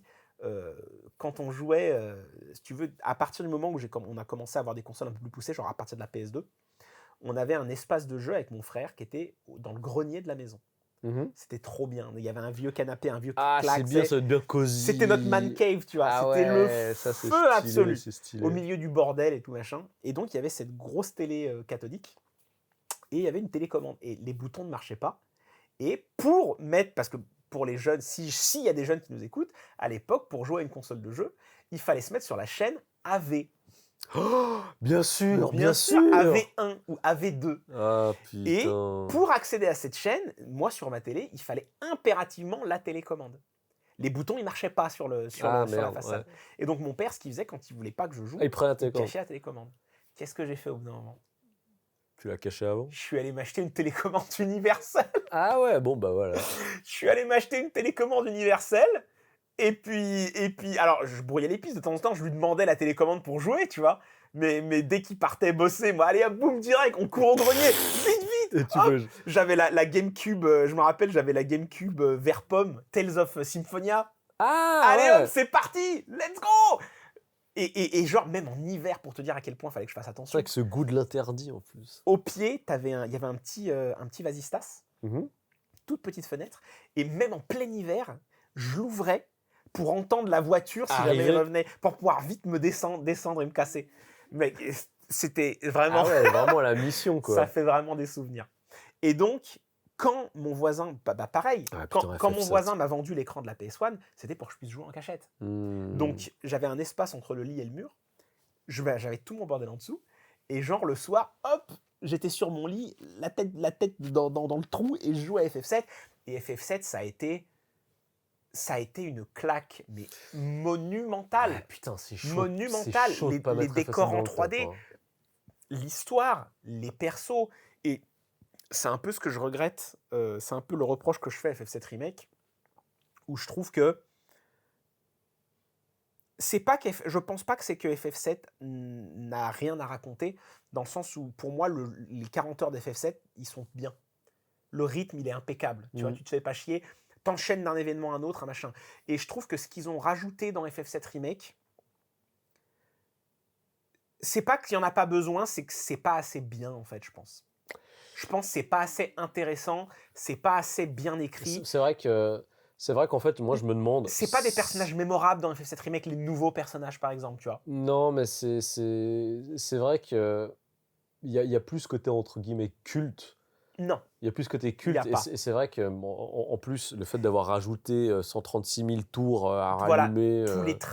Quand on jouait, si tu veux, à partir du moment où on a commencé à avoir des consoles un peu plus poussées, genre à partir de la PS2, on avait un espace de jeu avec mon frère qui était dans le grenier de la maison. C'était trop bien. Il y avait un vieux canapé, un vieux claque. C'est bien, ça va être bien cosy. C'était notre man cave, tu vois. C'était le feu absolu. Au milieu du bordel et tout machin. Et donc, il y avait cette grosse télé cathodique. Et il y avait une télécommande. Et les boutons ne marchaient pas. Et pour mettre... Parce que pour les jeunes, s'il y a des jeunes qui nous écoutent, à l'époque, pour jouer à une console de jeu, il fallait se mettre sur la chaîne AV. Oh, bien sûr. AV1 ou AV2. Ah, putain. Et pour accéder à cette chaîne, moi sur ma télé, il fallait impérativement la télécommande. Les boutons, ils marchaient pas sur la façade. Ouais. Et donc mon père, ce qu'il faisait quand il voulait pas que je joue, il cachait la télécommande. Qu'est-ce que j'ai fait au bout d'un moment ? Tu l'as caché avant ? Je suis allé m'acheter une télécommande universelle. Ah ouais, bon bah voilà. Je suis allé m'acheter une télécommande universelle. Et puis, alors je brouillais les pistes de temps en temps, je lui demandais la télécommande pour jouer, tu vois. Mais dès qu'il partait bosser, moi, allez hop, boum, direct, on court au grenier, vite. J'avais la GameCube, je me rappelle, j'avais la GameCube vert pomme, Tales of Symphonia. Ah, allez hop, c'est parti, let's go. Et genre, même en hiver, pour te dire à quel point il fallait que je fasse attention. C'est vrai que ce goût de l'interdit en plus. Au pied, il y avait un petit vasistas, toute petite fenêtre, et même en plein hiver, je l'ouvrais pour entendre la voiture si jamais elle revenait, pour pouvoir vite me descendre et me casser. Mais c'était vraiment... Ah ouais, vraiment la mission, quoi. Ça fait vraiment des souvenirs. Et donc, quand mon voisin... pareil, quand mon voisin m'a vendu l'écran de la PS1, c'était pour que je puisse jouer en cachette. Donc, j'avais un espace entre le lit et le mur. J'avais tout mon bordel en dessous. Et genre, le soir, hop, j'étais sur mon lit, la tête dans le trou, et je jouais à FF7. Et FF7, ça a été une claque, mais monumentale. Ah, putain, c'est chaud. Monumentale. Les décors en 3D, l'histoire, les persos. Et c'est un peu ce que je regrette, c'est un peu le reproche que je fais à FF7 Remake, où je trouve que je pense pas que c'est que FF7 n'a rien à raconter, dans le sens où, pour moi, les 40 heures d'FF7, ils sont bien. Le rythme, il est impeccable. Tu vois, tu te fais pas chier. T'enchaînes d'un événement à un autre, un machin. Et je trouve que ce qu'ils ont rajouté dans FF7 Remake, c'est pas qu'il y en a pas besoin, c'est que c'est pas assez bien, en fait, je pense. Je pense que c'est pas assez intéressant, c'est pas assez bien écrit. C'est vrai qu'en fait, moi, je me demande... C'est pas des personnages mémorables dans FF7 Remake, les nouveaux personnages, par exemple, tu vois. Non, mais c'est vrai que il y a plus ce côté, entre guillemets, culte. Non. Il y a plus ce côté culte, et c'est vrai que, en plus, le fait d'avoir rajouté 136 000 tours à rallumer...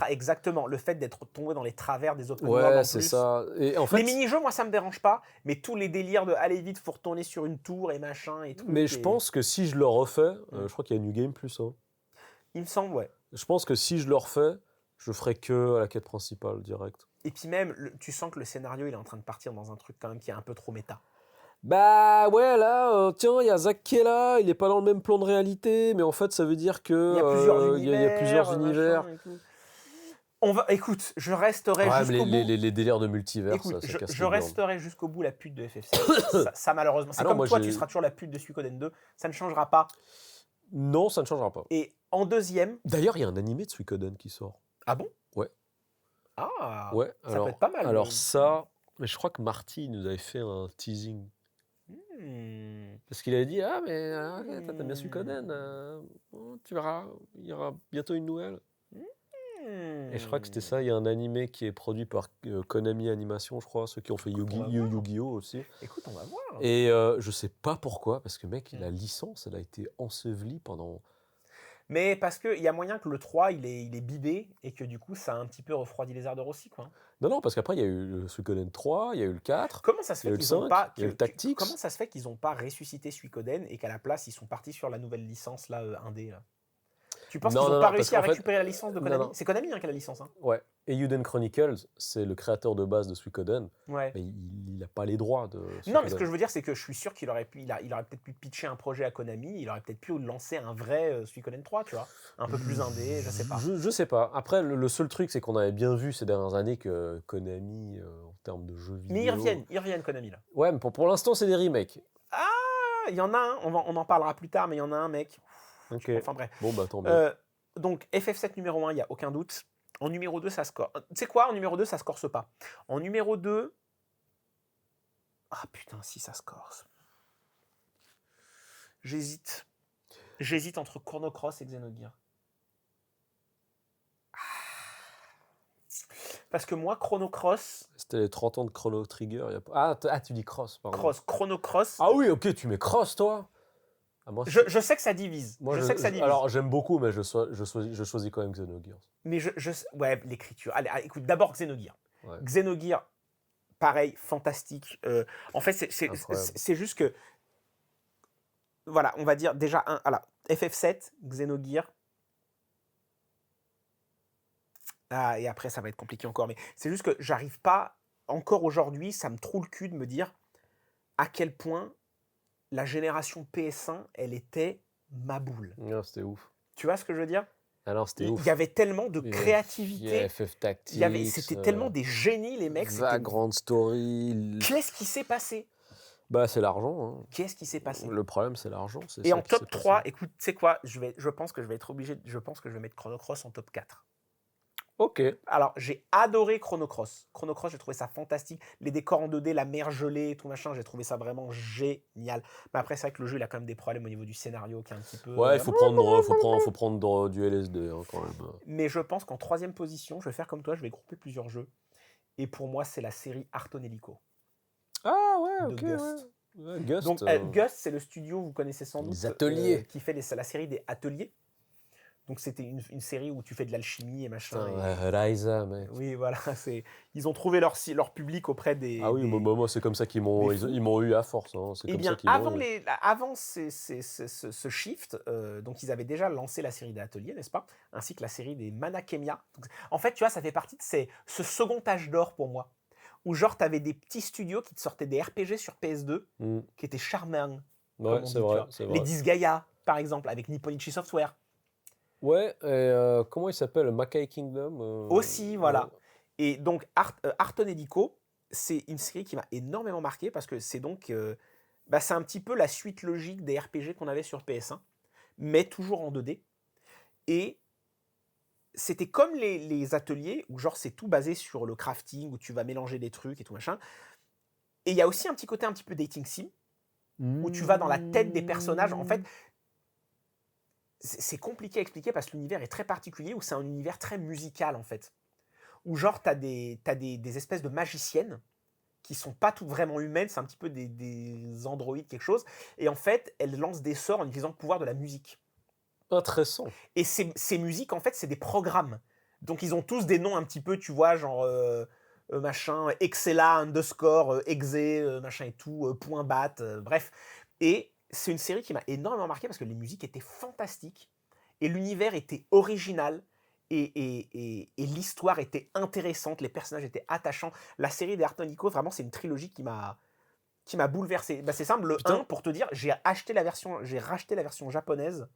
exactement, le fait d'être tombé dans les travers des open world en plus. C'est ça. Et en fait, les mini-jeux, moi, ça me dérange pas, mais tous les délires de aller vite, faut retourner sur une tour et machin et tout. Mais je pense que si je le refais, je crois qu'il y a New Game Plus. Hein. Il me semble, ouais. Je pense que si je le refais, je ferai que à la quête principale, direct. Et puis même, tu sens que le scénario, il est en train de partir dans un truc quand même qui est un peu trop méta. Bah ouais, là, tiens, il y a Zach qui est là, il est pas dans le même plan de réalité, mais en fait, ça veut dire que il y a plusieurs univers. Écoute, je resterai jusqu'au bout. Les délires de multivers, écoute, ça casse je resterai jusqu'au bout la pute de FF7. ça, malheureusement, c'est comme toi, tu seras toujours la pute de Suikoden 2. Ça ne changera pas. Non, ça ne changera pas. Et en deuxième... D'ailleurs, il y a un animé de Suikoden qui sort. Ah bon ? Ouais. Ah ouais, ça peut être pas mal. Alors ça, mais je crois que Marty nous avait fait un teasing. Parce qu'il avait dit t'aimes bien Suikoden, tu verras, il y aura bientôt une nouvelle. Et je crois que c'était ça. Il y a un animé qui est produit par Konami Animation, je crois, ceux qui ont fait Yu-Gi-Oh aussi. Écoute, on va voir. Et je sais pas pourquoi, parce que mec, la licence, elle a été ensevelie pendant Mais parce qu'il y a moyen que le 3, il est bibé et que du coup, ça a un petit peu refroidi les ardeurs aussi, quoi. Non, parce qu'après, il y a eu le Suikoden 3, il y a eu le 4, Comment ça se il y a fait eu le qu'ils ont 5, pas il y a eu le Tactics. comment ça se fait qu'ils ont pas ressuscité Suikoden et qu'à la place, ils sont partis sur la nouvelle licence là, indé là? Tu penses qu'ils n'ont pas réussi à récupérer la licence de Konami? C'est Konami qui a la licence. Hein. Ouais. Et Eiyuden Chronicles, c'est le créateur de base de Suikoden. Ouais. Mais il n'a pas les droits de Suikoden. Non, mais ce que je veux dire, c'est que je suis sûr qu'il aurait peut-être pu pitcher un projet à Konami, il aurait peut-être pu lancer un vrai Suikoden 3, tu vois. Un peu plus indé, je sais pas. Je sais pas. Après, le seul truc, c'est qu'on avait bien vu ces dernières années que Konami, en termes de jeux vidéo... Mais ils reviennent Konami, là. Ouais, mais pour l'instant, c'est des remakes. Ah, il y en a un, on en parlera plus tard, mais il y en a un, mec. Ok. Enfin bref. Bon, bah tant mieux. Donc, FF7 numéro 1, il n'y a aucun doute. En numéro 2, ça score. Tu sais quoi, en numéro 2, ça se corse pas. En numéro 2... Ah putain, si ça se corse. J'hésite. J'hésite entre Chrono Cross et Xenogears. Parce que moi, Chrono Cross... C'était les 30 ans de Chrono Trigger. Tu dis Cross, pardon. Chrono Cross. Ah oui, ok, tu mets Cross, toi. Moi, je sais que ça divise. Moi, je sais que ça divise. Alors, j'aime beaucoup, mais je choisis quand même Xenogears. Mais ouais, l'écriture. Allez, écoute, d'abord Xenogears. Ouais. Xenogears, pareil, fantastique. En fait, c'est juste que... Voilà, on va dire déjà FF7, Xenogears. Ah, et après, ça va être compliqué encore. Mais c'est juste que j'arrive pas... Encore aujourd'hui, ça me troue le cul de me dire à quel point la génération PS1, elle était ma boule. Non, c'était ouf. Tu vois ce que je veux dire? Alors, c'était ouf. Il y avait tellement de créativité. FF Tactics. C'était tellement des génies, les mecs. Vagrant Story. Qu'est-ce qui s'est passé? Bah, c'est l'argent. Hein. Qu'est-ce qui s'est passé? Le problème, c'est l'argent. Et en top 3, écoute, tu sais quoi? Je pense que je vais être obligé. Je pense que je vais mettre Chrono Cross en top 4. Ok. Alors, j'ai adoré Chrono Cross. Chrono Cross, j'ai trouvé ça fantastique. Les décors en 2D, la mer gelée et tout machin, j'ai trouvé ça vraiment génial. Mais après, c'est vrai que le jeu, il a quand même des problèmes au niveau du scénario qui est un petit peu... Ouais, il faut prendre du LSD hein, quand même. Mais je pense qu'en 3e position, je vais faire comme toi, je vais grouper plusieurs jeux. Et pour moi, c'est la série Art Helico. Ah ouais, ok. Gust. Ouais, Gust. Donc, Gust, c'est le studio, vous connaissez sans doute. Les ateliers. Qui fait la série des ateliers. Donc c'était une série où tu fais de l'alchimie et machin. Ryza, mec. Oui, voilà. Ils ont trouvé leur public auprès des... Ah oui, moi c'est comme ça qu'ils m'ont eu à force. Hein. Eh bien, avant ce shift, donc ils avaient déjà lancé la série des ateliers, n'est-ce pas? Ainsi que la série des Manakemia. Donc, en fait, tu vois, ça fait partie de ce second âge d'or pour moi. Où genre, tu avais des petits studios qui te sortaient des RPG sur PS2 qui étaient charmants. Ouais, c'est vrai. Les Disgaea, par exemple, avec Nipponichi Software. Ouais, et comment il s'appelle? Makai Kingdom Aussi, voilà. Et donc, Art Helico, c'est une série qui m'a énormément marqué parce que c'est donc... c'est un petit peu la suite logique des RPG qu'on avait sur PS1, mais toujours en 2D. Et c'était comme les ateliers, où genre c'est tout basé sur le crafting, où tu vas mélanger des trucs et tout machin. Et il y a aussi un petit côté un petit peu dating sim, où tu vas dans la tête des personnages. En fait, c'est compliqué à expliquer parce que l'univers est très particulier, où c'est un univers très musical en fait. Où genre t'as des espèces de magiciennes qui sont pas toutes vraiment humaines, c'est un petit peu des androïdes, quelque chose. Et en fait, elles lancent des sorts en utilisant le pouvoir de la musique. Intéressant. Et ces musiques, en fait, c'est des programmes. Donc ils ont tous des noms un petit peu, tu vois, genre machin, Excella underscore, exe, machin et tout, point bat, bref. Et c'est une série qui m'a énormément marqué parce que les musiques étaient fantastiques et l'univers était original et l'histoire était intéressante, les personnages étaient attachants. La série des Art Helico, vraiment, c'est une trilogie qui m'a bouleversé. C'est simple, le 1, pour te dire, j'ai racheté la version japonaise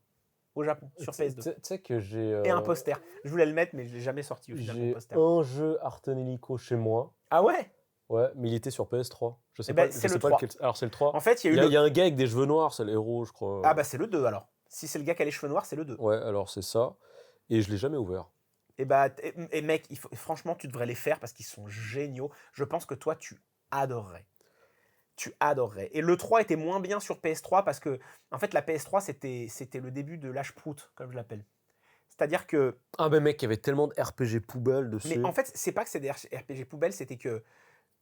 au Japon, sur PS2. Tu sais que j'ai... Et un poster. Je voulais le mettre, mais je ne l'ai jamais sorti. J'ai un jeu Art Helico chez moi. Ah ouais? Ouais, mais il était sur PS3. Je sais pas lequel. Alors c'est le 3. En fait, il y a un gars avec des cheveux noirs, c'est le héros, je crois. Ah bah c'est le 2 alors. Si c'est le gars qui a les cheveux noirs, c'est le 2. Ouais, alors c'est ça. Et je l'ai jamais ouvert. Et mec, franchement, tu devrais les faire parce qu'ils sont géniaux. Je pense que toi, tu adorerais. Tu adorerais. Et le 3 était moins bien sur PS3 parce que, en fait, la PS3, c'était le début de l'âge prout, comme je l'appelle. C'est-à-dire que... Ah ben mec, il y avait tellement de RPG poubelles dessus. Mais en fait, c'est pas que c'est des RPG poubelles, c'était que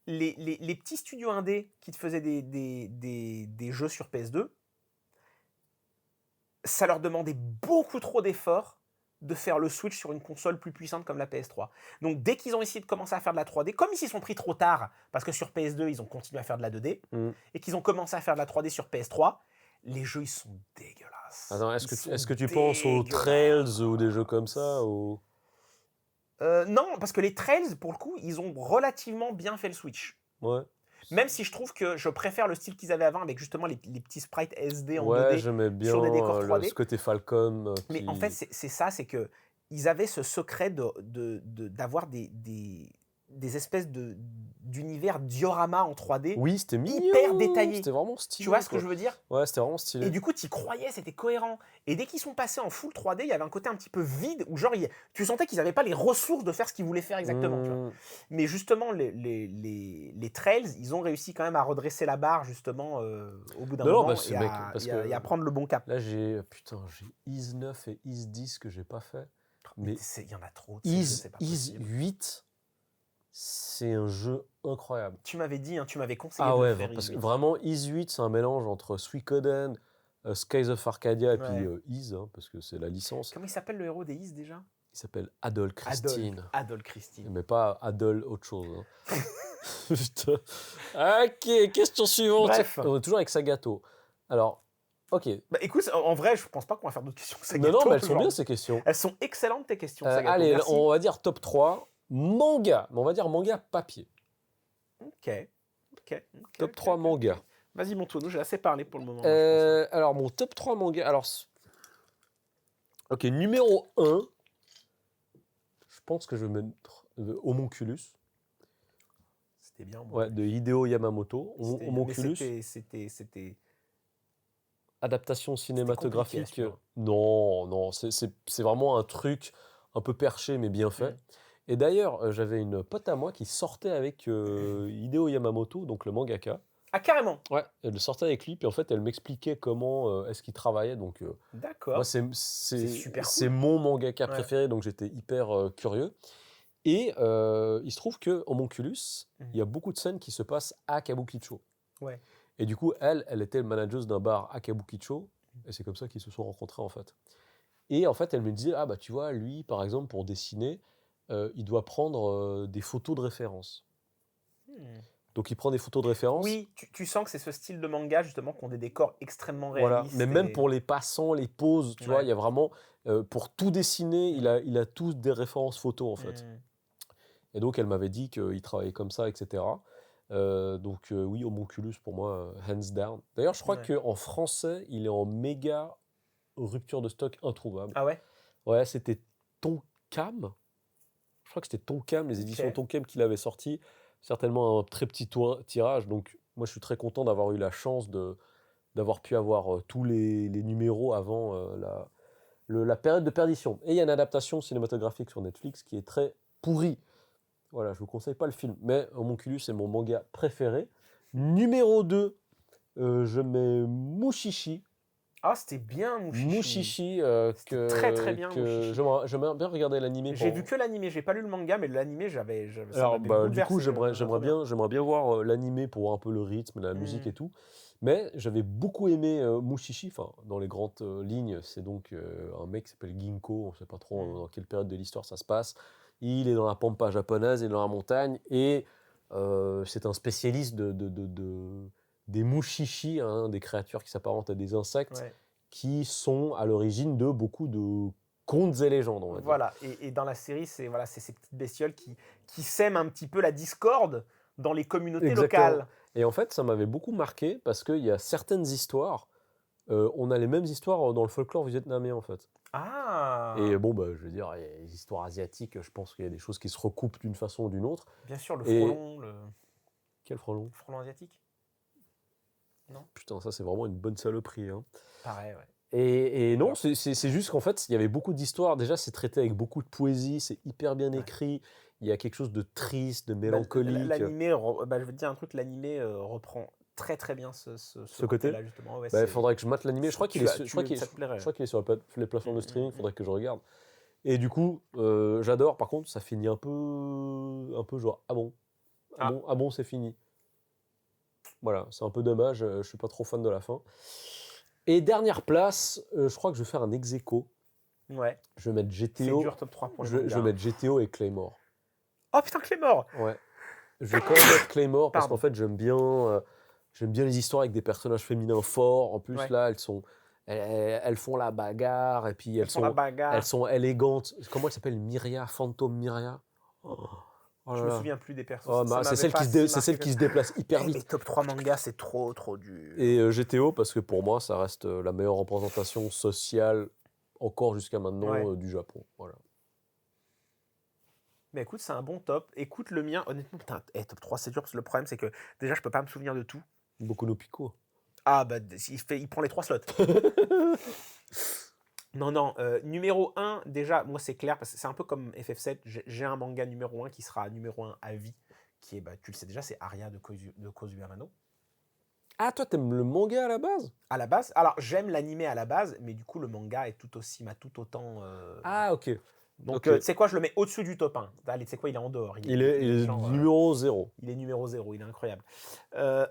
les petits studios indés qui te faisaient des jeux sur PS2, ça leur demandait beaucoup trop d'efforts de faire le switch sur une console plus puissante comme la PS3. Donc dès qu'ils ont essayé de commencer à faire de la 3D, comme ils s'y sont pris trop tard, parce que sur PS2, ils ont continué à faire de la 2D, et qu'ils ont commencé à faire de la 3D sur PS3, les jeux, ils sont dégueulasses. Attends, est-ce que tu penses aux Trails ou des jeux comme ça ou... Non, parce que les Trails, pour le coup, ils ont relativement bien fait le switch. Ouais. Même si je trouve que je préfère le style qu'ils avaient avant avec justement les petits sprites SD en 2D Ouais, j'aimais bien sur des décors 3D. ce côté Falcom. Mais en fait, c'est ça, c'est que ils avaient ce secret d'avoir des espèces d'univers diorama en 3D. Oui, c'était mignon. Hyper détaillé. C'était vraiment stylé. Tu vois ce que je veux dire? Ouais, c'était vraiment stylé. Et du coup, tu y croyais, c'était cohérent. Et dès qu'ils sont passés en full 3D, il y avait un côté un petit peu vide où genre tu sentais qu'ils n'avaient pas les ressources de faire ce qu'ils voulaient faire exactement. Tu vois. Mais justement, les Trails, ils ont réussi quand même à redresser la barre justement au bout d'un moment et à prendre le bon cap. Là, j'ai Is 9 et Is 10 que j'ai pas fait. Mais il y en a trop. Is 8, c'est un jeu incroyable. Tu m'avais dit, tu m'avais conseillé de le faire. Parce que vraiment, Is 8, c'est un mélange entre Suikoden, Skies of Arcadia et puis Is, parce que c'est la licence. Comment il s'appelle le héros des Is déjà? Il s'appelle Adol Christine. Adol Christine. Mais pas Adol autre chose. Putain. Ok, question suivante. Bref. On est toujours avec Sagato. Alors, ok. Bah écoute, en vrai, je pense pas qu'on va faire d'autres questions que Sagato. Non, mais elles sont bien ces questions. Elles sont excellentes tes questions, Sagato. Allez, merci. on va dire top 3. Manga. Mais on va dire manga papier. Ok. Top 3 manga. Vas-y, mon Tono, j'ai assez parlé pour le moment. Alors, mon top 3 manga. Alors, ok, numéro 1. Je pense que je vais mettre Homunculus. C'était bien. Ouais, de Hideo Yamamoto. Homunculus. C'était adaptation cinématographique. Non, c'est vraiment un truc un peu perché mais bien fait. Et d'ailleurs, j'avais une pote à moi qui sortait avec Hideo Yamamoto, donc le mangaka. Ah, carrément? Ouais, elle sortait avec lui, puis en fait, elle m'expliquait comment est-ce qu'il travaillait. Donc, d'accord. Moi, super cool. C'est mon mangaka préféré, donc j'étais hyper curieux. Et il se trouve qu'en Homunculus, il y a beaucoup de scènes qui se passent à Kabukicho. Ouais. Et du coup, elle était le manageuse d'un bar à Kabukicho, et c'est comme ça qu'ils se sont rencontrés en fait. Et en fait, elle me disait, ah bah tu vois, lui, par exemple, pour dessiner, il doit prendre des photos de référence. Donc il prend des photos de référence. Oui, tu sens que c'est ce style de manga justement qui ont des décors extrêmement réalistes. Voilà, mais même pour les passants, les poses, tu vois, il y a vraiment, pour tout dessiner, il a tous des références photos en fait. Et donc elle m'avait dit qu'il travaillait comme ça, etc. Donc oui, Homunculus pour moi, hands down. D'ailleurs, je crois qu'en français, il est en méga rupture de stock introuvable. Ah ouais? Ouais, c'était Tonkam. Je crois que c'était Tonkam, les éditions Tonkam qui l'avaient sorti. Certainement un très petit tirage. Donc moi, je suis très content d'avoir eu la chance d'avoir pu avoir tous les numéros avant la période de perdition. Et il y a une adaptation cinématographique sur Netflix qui est très pourrie. Voilà, je ne vous conseille pas le film, mais Homunculus est mon manga préféré. Numéro 2, je mets Mushishi. Ah, c'était bien Mushishi. Mushishi, très très bien. J'aimerais bien regarder l'animé. J'ai vu que l'animé, j'ai pas lu le manga, mais l'animé, j'avais. Alors, du coup, j'aimerais bien voir l'animé pour voir un peu le rythme, la musique et tout. Mais j'avais beaucoup aimé Mushishi. Enfin, dans les grandes lignes, c'est donc un mec qui s'appelle Ginko. On ne sait pas trop dans quelle période de l'histoire ça se passe. Il est dans la pampa japonaise, il est dans la montagne, et c'est un spécialiste des mushishi, des créatures qui s'apparentent à des insectes, qui sont à l'origine de beaucoup de contes et légendes. On va dire. Voilà, et dans la série, c'est ces petites bestioles qui sèment un petit peu la discorde dans les communautés locales. Et en fait, ça m'avait beaucoup marqué, parce qu'il y a certaines histoires, on a les mêmes histoires dans le folklore vietnamien, en fait. Ah. Et bon, je veux dire, les histoires asiatiques, je pense qu'il y a des choses qui se recoupent d'une façon ou d'une autre. Bien sûr, le frelon. Quel frelon? Le frelon asiatique? Non. Putain, ça c'est vraiment une bonne saloperie. Hein. Pareil, ouais. Et non, c'est juste qu'en fait, il y avait beaucoup d'histoires. Déjà, c'est traité avec beaucoup de poésie, c'est hyper bien écrit. Il y a quelque chose de triste, de mélancolique. L'animé, je veux te dire un truc, l'animé reprend très très bien ce côté-là, justement. Ouais, il faudrait que je mate l'animé. Je crois qu'il est sur les plateformes de streaming, il faudrait que je regarde. Et du coup, j'adore. Par contre, ça finit un peu genre, ah bon, c'est fini. Voilà, c'est un peu dommage, je suis pas trop fan de la fin. Et dernière place, je crois que je vais faire un ex-aequo. Ouais. Je vais mettre GTO. C'est dur, top 3 pour les Je vais mettre GTO et Claymore. Oh putain, Claymore. Ouais. Je vais quand même mettre Claymore parce qu'en fait, j'aime bien les histoires avec des personnages féminins forts. En plus, là, elles font la bagarre et puis elles sont élégantes. Comment elle s'appelle? Myria, Phantom Myria. Je me souviens plus des persos. C'est celle qui se déplace hyper vite. Les top 3 mangas, c'est trop dur. Et GTO, parce que pour moi, ça reste la meilleure représentation sociale, encore jusqu'à maintenant, du Japon. Voilà. Mais écoute, c'est un bon top. Écoute le mien, honnêtement, putain, top 3, c'est dur, parce que le problème, c'est que déjà, je peux pas me souvenir de tout. Boku no Pico. Ah, bah, il prend les 3 slots. Non, numéro 1, déjà, moi c'est clair, parce que c'est un peu comme FF7, j'ai un manga numéro 1 qui sera numéro 1 à vie, qui est, bah, tu le sais déjà, c'est Aria de Kozuya Amano. Ah, toi, t'aimes le manga à la base? À la base, alors j'aime l'animé à la base, mais du coup, le manga est m'a tout autant... Ah, ok. Donc, tu sais quoi, je le mets au-dessus du top 1. Allez, tu sais quoi, il est en dehors. Il est numéro 0. Il est numéro 0, il est incroyable.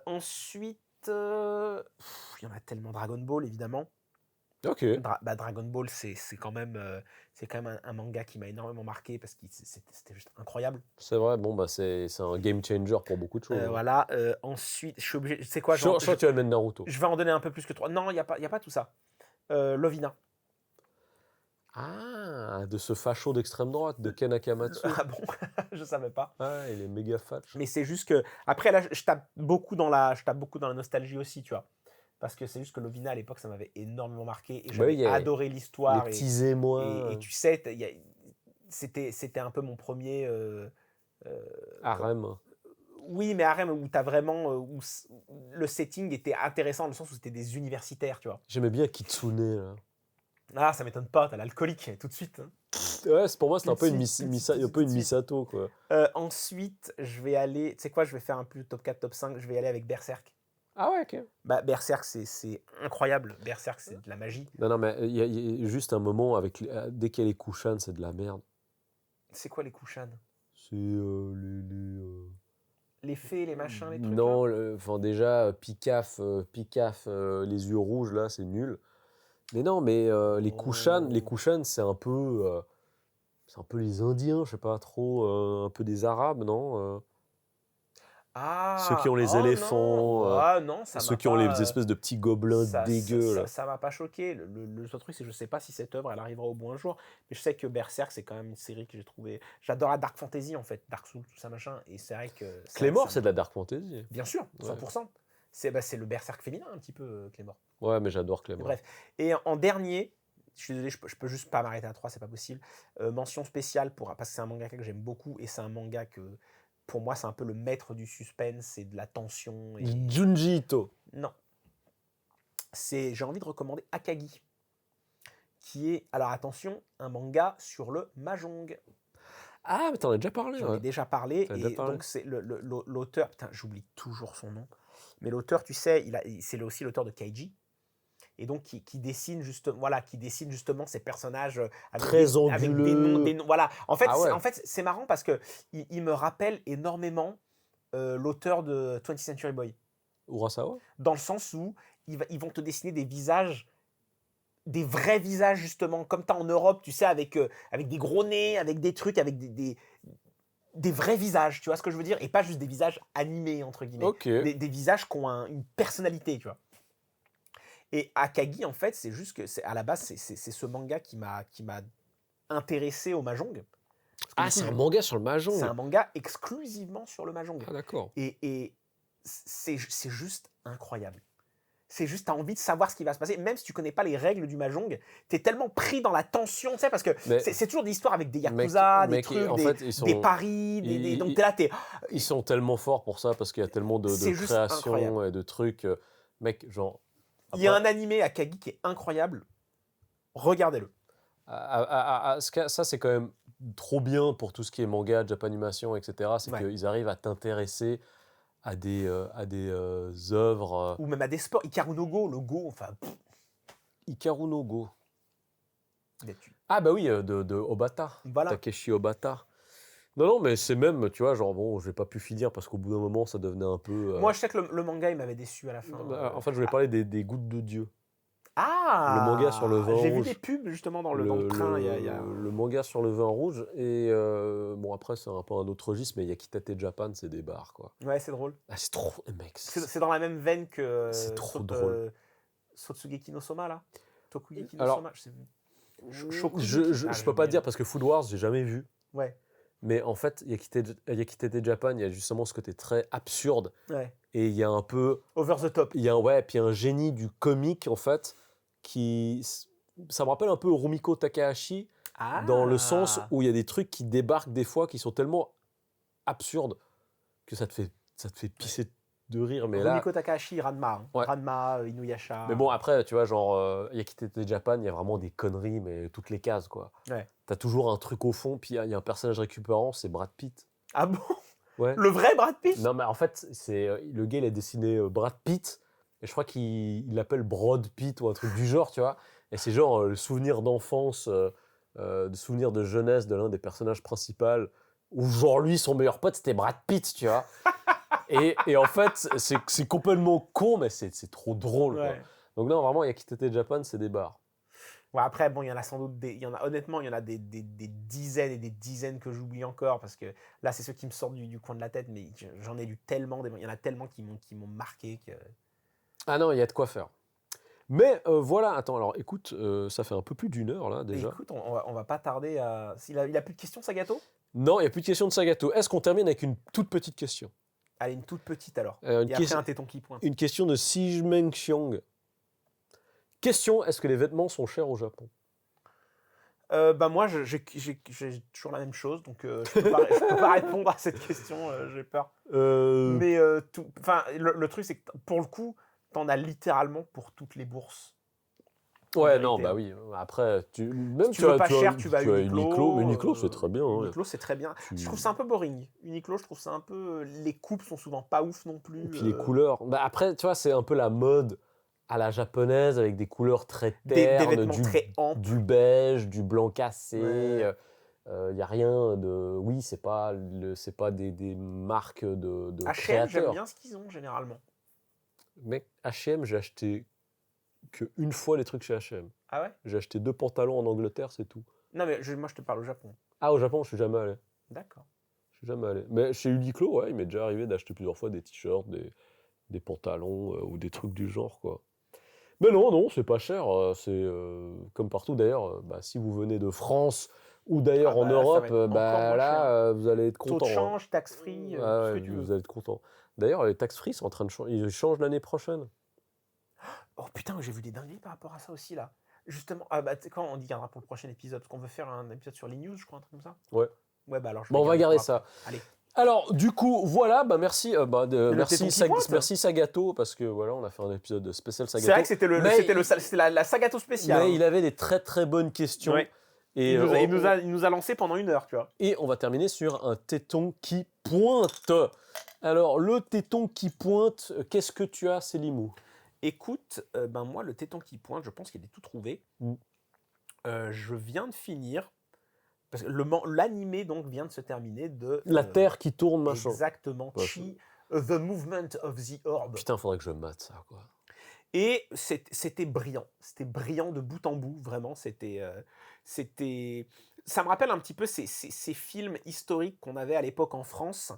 Ensuite, il y en a tellement. Dragon Ball, évidemment. Ok. Dragon Ball, c'est quand même un manga qui m'a énormément marqué parce que c'était juste incroyable. C'est vrai, bon, bah, c'est un game changer pour beaucoup de choses. Voilà. Ensuite, je suis obligé. Tu sais quoi, je crois que tu vas mettre Naruto. Je vais en donner un peu plus que 3. Non, il n'y a pas tout ça. Lovina. Ah, de ce facho d'extrême droite, de Ken Akamatsu. Ah bon, je savais pas. Ah, il est méga facho. Mais c'est juste que après là, je tape beaucoup dans la nostalgie aussi, tu vois. Parce que c'est juste que Lovina à l'époque, ça m'avait énormément marqué et j'avais adoré l'histoire. Les petits émois. Et tu sais, c'était un peu mon premier harem. Oui, mais harem où t'as vraiment où le setting était intéressant dans le sens où c'était des universitaires, tu vois. J'aimais bien Kitsune là. Ah, ça m'étonne pas, t'as l'alcoolique tout de suite. Hein. Ouais, pour moi, c'est un peu une Misato, quoi. Ensuite, je vais aller... Tu sais quoi, je vais faire un peu top 4, top 5. Je vais aller avec Berserk. Ah ouais, ok. Bah, Berserk, c'est incroyable. Berserk, c'est de la magie. Non, mais il y a juste un moment, dès qu'il y a les Kushan, c'est de la merde. C'est quoi les Kushan? C'est les fées, les machins, les trucs. Non, déjà, Picaf, les yeux rouges, là, c'est nul. Mais non, mais les Kushan, c'est un peu les Indiens, je sais pas trop, un peu des Arabes, non ceux qui ont les éléphants, non, ça ceux qui ont les espèces de petits gobelins dégueux. Ça m'a pas choqué. Le seul truc, c'est que je sais pas si cette œuvre, elle arrivera au bon un jour. Mais je sais que Berserk, c'est quand même une série que j'ai trouvé. J'adore la Dark Fantasy, en fait. Dark Souls, tout ça, machin. Et c'est vrai que. Claymore, c'est de la Dark Fantasy. Bien sûr, 100%. Ouais. C'est le Berserk féminin, un petit peu, Claymore. Ouais, mais j'adore Claymore. Bref. Et en dernier, je suis désolé, je peux juste pas m'arrêter à 3, c'est pas possible. Mention spéciale, parce que c'est un manga que j'aime beaucoup. Et c'est un manga que. Pour moi, c'est un peu le maître du suspense et de la tension. Junji Ito. Non. J'ai envie de recommander Akagi, qui est, alors attention, un manga sur le Mahjong. Ah, mais t'en as déjà parlé. J'en ai déjà parlé. Donc, c'est l'auteur, putain, j'oublie toujours son nom, mais l'auteur, tu sais, c'est aussi l'auteur de Kaiji. Et donc qui dessine justement ces personnages très anguleux. Avec des noms, voilà. En fait, c'est marrant parce que il me rappelle énormément l'auteur de 20th Century Boy. Urasawa. Dans le sens où ils vont te dessiner des visages, des vrais visages justement, comme tu as en Europe, tu sais, avec des gros nez, avec des trucs, avec des vrais visages, tu vois ce que je veux dire, et pas juste des visages animés entre guillemets. Okay. Des visages qui ont une personnalité, tu vois. Et Akagi, en fait, c'est juste que à la base, c'est ce manga qui m'a intéressé au Mahjong. Ah, c'est un manga sur le Mahjong. C'est un manga exclusivement sur le Mahjong. Ah, d'accord. Et c'est juste incroyable. C'est juste, tu as envie de savoir ce qui va se passer. Même si tu connais pas les règles du Mahjong, tu es tellement pris dans la tension, tu sais, parce que c'est toujours des histoires avec des yakuza, des trucs, des paris, donc ils sont tellement forts pour ça, parce qu'il y a tellement de créations et de trucs. Mec, genre... Il y a un animé Akagi qui est incroyable. Regardez-le. Ça, c'est quand même trop bien pour tout ce qui est manga, Japanimation, etc. C'est qu'ils arrivent à t'intéresser à des œuvres. Ou même à des sports. Hikaru no Go, le Go, enfin. Hikaru no Go. Ah, bah oui, de Obata. Voilà. Takeshi Obata. Non, mais c'est même, tu vois, genre, bon, je n'ai pas pu finir parce qu'au bout d'un moment, ça devenait un peu... Moi, je sais que le manga, il m'avait déçu à la fin. En fait, je voulais parler des Gouttes de Dieu. Ah, le manga sur le vin rouge. J'ai vu des pubs justement dans le train. Le manga sur le vin rouge. Et bon, après, c'est un peu un autre registre, mais Yakitate Japan, c'est des bars, quoi. Ouais, c'est drôle. Ah, c'est trop, mec. C'est dans la même veine que. C'est trop drôle. Sotsugeki no Soma, là. Tokugeki no Alors, Soma. Je peux pas te dire parce que Food Wars, j'ai jamais vu. Ouais. Mais en fait, Yakitate Japan, il y a justement ce côté très absurde. Ouais. Et il y a un peu. Over the top. Il y a puis un génie du comique, en fait, ça me rappelle un peu Rumiko Takahashi, dans le sens où il y a des trucs qui débarquent des fois qui sont tellement absurdes que ça te fait pisser de rire. Mais Rumiko Takahashi, Ranma. Ouais. Ranma, Inuyasha. Mais bon, après, tu vois, genre, Yakitate Japan, il y a vraiment des conneries, mais toutes les cases, quoi. Ouais. T'as toujours un truc au fond, puis il y a un personnage récupérant, c'est Brad Pitt. Ah bon? Ouais. Le vrai Brad Pitt? Non, mais en fait, le gars, il a dessiné Brad Pitt, et je crois qu'il l'appelle Broad Pitt ou un truc du genre, tu vois. Et c'est genre le souvenir d'enfance, de souvenir de jeunesse de l'un des personnages principaux, où genre lui, son meilleur pote, c'était Brad Pitt, tu vois. et en fait, c'est complètement con, mais c'est trop drôle, quoi. Donc non, vraiment, Yakitate Japan, c'est des bars. Ouais, après, bon, il y en a sans doute honnêtement, il y en a des dizaines et des dizaines que j'oublie encore, parce que là, c'est ceux qui me sortent du coin de la tête, mais j'en ai lu tellement, il y en a tellement qui m'ont marqué que... Ah non, il y a de quoi faire. Mais voilà, attends, alors écoute, ça fait un peu plus d'1 heure là déjà. Écoute, on va pas tarder à... Il a plus de questions, Sagato? Non, il n'y a plus de questions de Sagato. Est-ce qu'on termine avec une toute petite question? Allez, une toute petite alors. Et après un téton qui pointe. Une question de Sijmeng Xiong. Question, est-ce que les vêtements sont chers au Japon? Moi, j'ai toujours la même chose, donc je peux pas répondre à cette question, j'ai peur. Mais le truc, c'est que pour le coup, t'en as littéralement pour toutes les bourses. Ouais, non, bah oui. Après, même si tu veux pas cher, tu vas à Uniqlo. Mais Uniqlo, c'est très bien. Uniqlo, c'est très bien. Je trouve ça un peu boring. Uniqlo, je trouve ça un peu... Les coupes sont souvent pas ouf non plus. Et puis les couleurs. Bah après, tu vois, c'est un peu la mode à la japonaise, avec des couleurs très ternes, des vêtements très amples. Du beige, du blanc cassé. Y a rien de... Oui, c'est pas des marques de H&M, créateurs. j'aime bien ce qu'ils ont, généralement. Mec, H&M, j'ai acheté qu'une fois les trucs chez H&M. Ah ouais? J'ai acheté 2 pantalons en Angleterre, c'est tout. Non, mais moi, je te parle au Japon. Ah, au Japon, je suis jamais allé. D'accord. Je suis jamais allé. Mais chez Uniqlo, ouais, il m'est déjà arrivé d'acheter plusieurs fois des t-shirts, des pantalons ou des trucs du genre, quoi. Mais non, c'est pas cher. C'est comme partout d'ailleurs. Si vous venez de France ou d'ailleurs en Europe, là, vous allez être content. Taux de change, tax-free, ce que tu veux. Vous allez être content. D'ailleurs, les tax-free sont en train de changer. Ils changent l'année prochaine. Oh putain, j'ai vu des dingueries par rapport à ça aussi là. Justement, quand on dit gardera pour le prochain épisode, parce qu'on veut faire un épisode sur les news, je crois, un truc comme ça. Ouais. Ouais, alors. On va garder ça. Allez. Alors, du coup, voilà, merci, merci Sagato, parce que voilà, on a fait un épisode spécial Sagato. C'est vrai que c'était la Sagato spéciale. Mais il avait des très très bonnes questions. Ouais. Et il nous a lancé pendant 1 heure, tu vois. Et on va terminer sur un téton qui pointe. Alors, le téton qui pointe, qu'est-ce que tu as, Célimou? Écoute, moi, le téton qui pointe, je pense qu'il est tout trouvé. Je viens de finir, parce que l'animé donc vient de se terminer de... La Terre qui tourne, machin. Exactement, Chi, The Movement of the Orb. Putain, faudrait que je mate ça, quoi. Et c'était brillant. C'était brillant de bout en bout, vraiment. Ça me rappelle un petit peu ces films historiques qu'on avait à l'époque en France,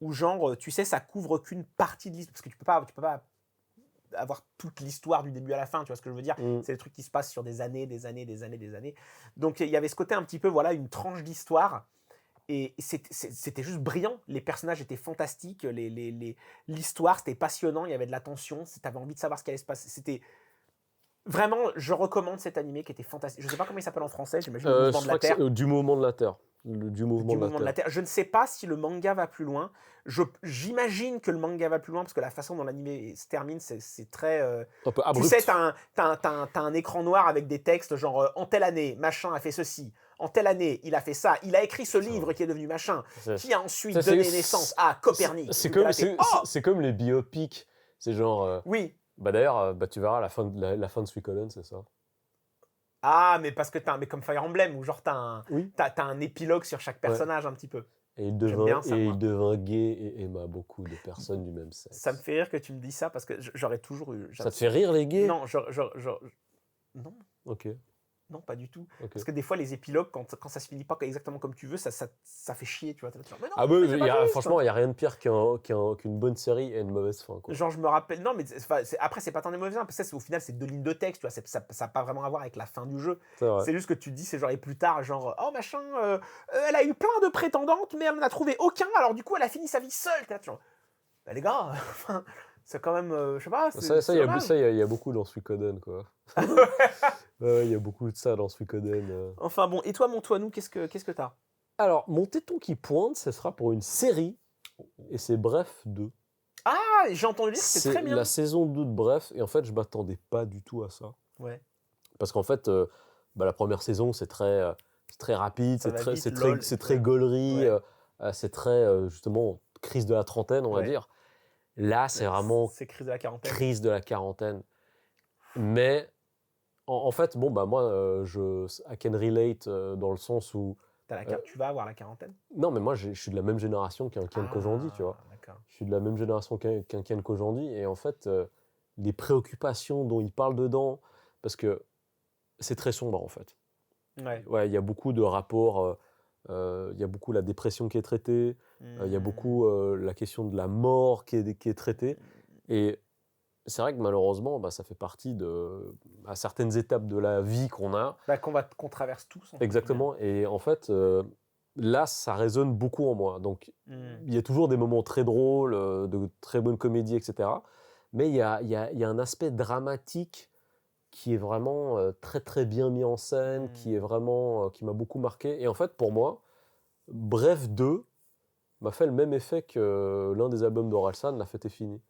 où genre, tu sais, ça couvre qu'une partie de l'histoire, parce que tu peux pas avoir toute l'histoire du début à la fin, tu vois ce que je veux dire. C'est des trucs qui se passent sur des années. Donc il y avait ce côté un petit peu, voilà, une tranche d'histoire, et c'était juste brillant. Les personnages étaient fantastiques, l'histoire, c'était passionnant, il y avait de la tension, t'avais envie de savoir ce qui allait se passer. C'était... Vraiment, je recommande cet animé qui était fantastique. Je sais pas comment il s'appelle en français, j'imagine le mouvement de la Terre. Du mouvement de la Terre. Du mouvement de la Terre. Je ne sais pas si le manga va plus loin. J'imagine que le manga va plus loin, parce que la façon dont l'animé se termine, c'est très... un peu abrupt. Tu sais, t'as un écran noir avec des textes genre en telle année, machin a fait ceci. En telle année, il a fait ça. Il a écrit ce livre qui est devenu machin, qui a ensuite donné naissance à Copernic. C'est comme les biopics. C'est genre... Oui. D'ailleurs, tu verras, la fin de Suikoden, c'est ça. Ah, mais parce que mais comme Fire Emblem, où genre t'as un épilogue sur chaque personnage un petit peu. Et il devint gay et aima beaucoup de personnes du même sexe. Ça me fait rire que tu me dis ça, parce que j'aurais toujours eu... Ça te fait rire, les gays? Non, Non. Ok. Non, pas du tout. Okay. Parce que des fois, les épilogues, quand ça se finit pas exactement comme tu veux, ça fait chier, tu vois. Mais non, franchement, il n'y a rien de pire qu'une bonne série et une mauvaise fin. Quoi. Genre, je me rappelle... Non, mais après, c'est pas tant des mauvaises fins, parce que au final, c'est 2 lignes de texte, tu vois. Ça n'a pas vraiment à voir avec la fin du jeu. C'est juste que tu te dis, c'est genre, et plus tard, genre, oh machin, elle a eu plein de prétendantes, mais elle n'en a trouvé aucun, alors du coup, elle a fini sa vie seule. Genre, bah les gars, enfin... C'est quand même, je sais pas. Il y a beaucoup dans Suikoden, quoi. Il y a beaucoup de ça dans Suikoden. Enfin bon, et toi, mon toi-nous, qu'est-ce que t'as? Alors, mon téton qui pointe, ce sera pour une série, et c'est Bref 2. Ah, j'ai entendu dire que c'était très bien. C'est la saison 2 de Bref, et en fait, je m'attendais pas du tout à ça. Ouais. Parce qu'en fait, la première saison, c'est très rapide, c'est très gaulerie, c'est très, justement, crise de la trentaine, on va dire. Là, c'est vraiment crise de la quarantaine. Crise de la quarantaine. Mais en fait, bon, bah moi, I can relate dans le sens où... tu vas avoir la quarantaine? Non, mais moi, je suis de la même génération qu'un Ken Kojandi, tu vois. D'accord. Je suis de la même génération qu'un Ken Kojandi. Et en fait, les préoccupations dont il parle dedans, parce que c'est très sombre, en fait. Ouais, il y a beaucoup de rapports... il y a beaucoup la dépression qui est traitée, il y a beaucoup la question de la mort qui est traitée. Et c'est vrai que malheureusement, ça fait partie à certaines étapes de la vie qu'on a. Qu'on traverse tous. Exactement. Et en fait, là, ça résonne beaucoup en moi. Donc, il y a toujours des moments très drôles, de très bonnes comédies, etc. Mais il y a un aspect dramatique qui est vraiment très très bien mis en scène, qui m'a beaucoup marqué. Et en fait, pour moi, Bref 2 m'a fait le même effet que l'un des albums d'Orelsan, La Fête est finie.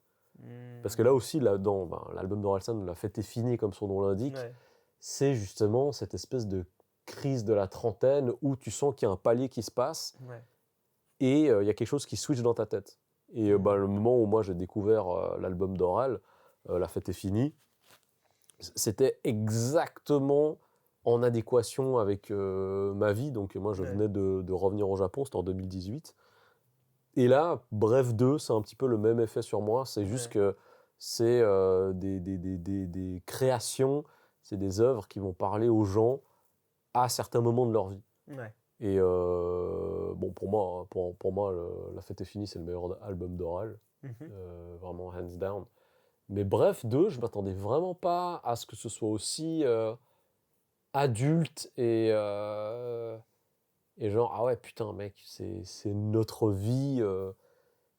Parce que là aussi, l'album d'Orelsan, La Fête est finie, comme son nom l'indique, c'est justement cette espèce de crise de la trentaine où tu sens qu'il y a un palier qui se passe et il y a quelque chose qui switch dans ta tête. Et le moment où moi j'ai découvert l'album d'Oral, La Fête est finie, c'était exactement en adéquation avec ma vie. Donc moi, je venais de revenir au Japon, c'était en 2018. Et là, Bref 2, c'est un petit peu le même effet sur moi. C'est juste que c'est des créations, c'est des œuvres qui vont parler aux gens à certains moments de leur vie. Et bon, pour moi La Fête est finie, c'est le meilleur album d'Oral. Vraiment, hands down. Mais Bref 2, je m'attendais vraiment pas à ce que ce soit aussi adulte et genre, ah ouais, putain, mec, c'est notre vie.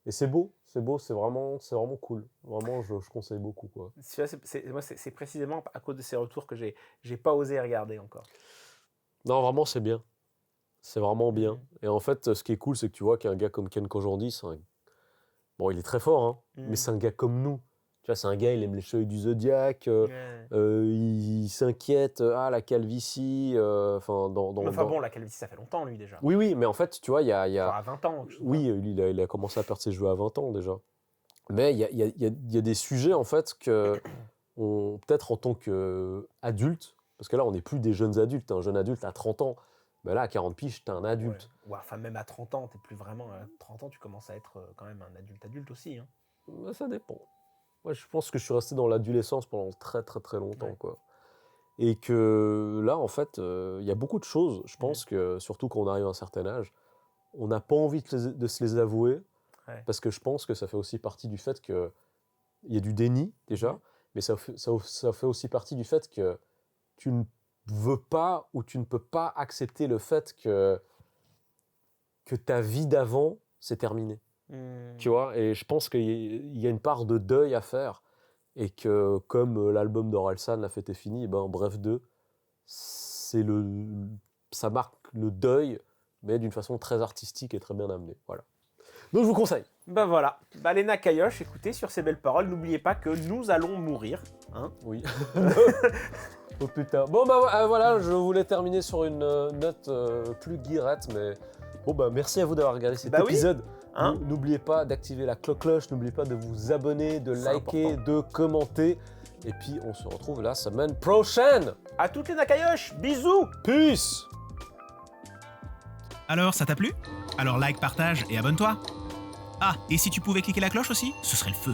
Et c'est beau, c'est vraiment cool. Vraiment, je conseille beaucoup, quoi. C'est précisément à cause de ces retours que j'ai pas osé regarder encore. Non, vraiment, c'est bien. C'est vraiment bien. Et en fait, ce qui est cool, c'est que tu vois qu'un gars comme Ken Kojandi, bon, il est très fort, hein, mais c'est un gars comme nous. Tu vois, c'est un gars, il aime les cheveux du Zodiac, il s'inquiète, la calvitie. Bon, la calvitie, ça fait longtemps, lui, déjà. Oui, mais en fait, tu vois, il y a... À 20 ans. Oui, il a commencé à perdre ses cheveux à 20 ans, déjà. Mais il y a des sujets, en fait, que peut-être en tant qu'adulte, parce que là, on n'est plus des jeunes adultes. Un jeune adulte à 30 ans, ben là, à 40 piges, t'es un adulte. Ouais, enfin, même à 30 ans, t'es plus vraiment... À 30 ans, tu commences à être quand même un adulte aussi, hein. Ça dépend. Moi, je pense que je suis resté dans l'adolescence pendant très très très longtemps, quoi. Et que là, en fait, il y a beaucoup de choses. Je pense que, surtout quand on arrive à un certain âge, on n'a pas envie de se les avouer, parce que je pense que ça fait aussi partie du fait qu'il y a du déni, déjà, mais ça fait aussi partie du fait que tu ne veux pas ou tu ne peux pas accepter le fait que ta vie d'avant, c'est terminé. Tu vois, et je pense qu'il y a une part de deuil à faire et que comme l'album d'Orelsan, La Fête est finie, Bref 2, ça marque le deuil, mais d'une façon très artistique et très bien amenée. Voilà. Donc je vous conseille. Voilà. Les Nakayoshi, écoutez, sur ces belles paroles, n'oubliez pas que nous allons mourir. Hein. Oui. Oh putain. Bon voilà, je voulais terminer sur une note plus guirette, mais bon merci à vous d'avoir regardé cet épisode. Oui. Hein? N'oubliez pas d'activer la cloche, n'oubliez pas de vous abonner, de liker, important. De commenter. Et puis on se retrouve la semaine prochaine. À toutes les Nakayoshi, bisous. Peace. Alors, ça t'a plu? Alors like, partage et abonne-toi. Ah, et si tu pouvais cliquer la cloche aussi, ce serait le feu.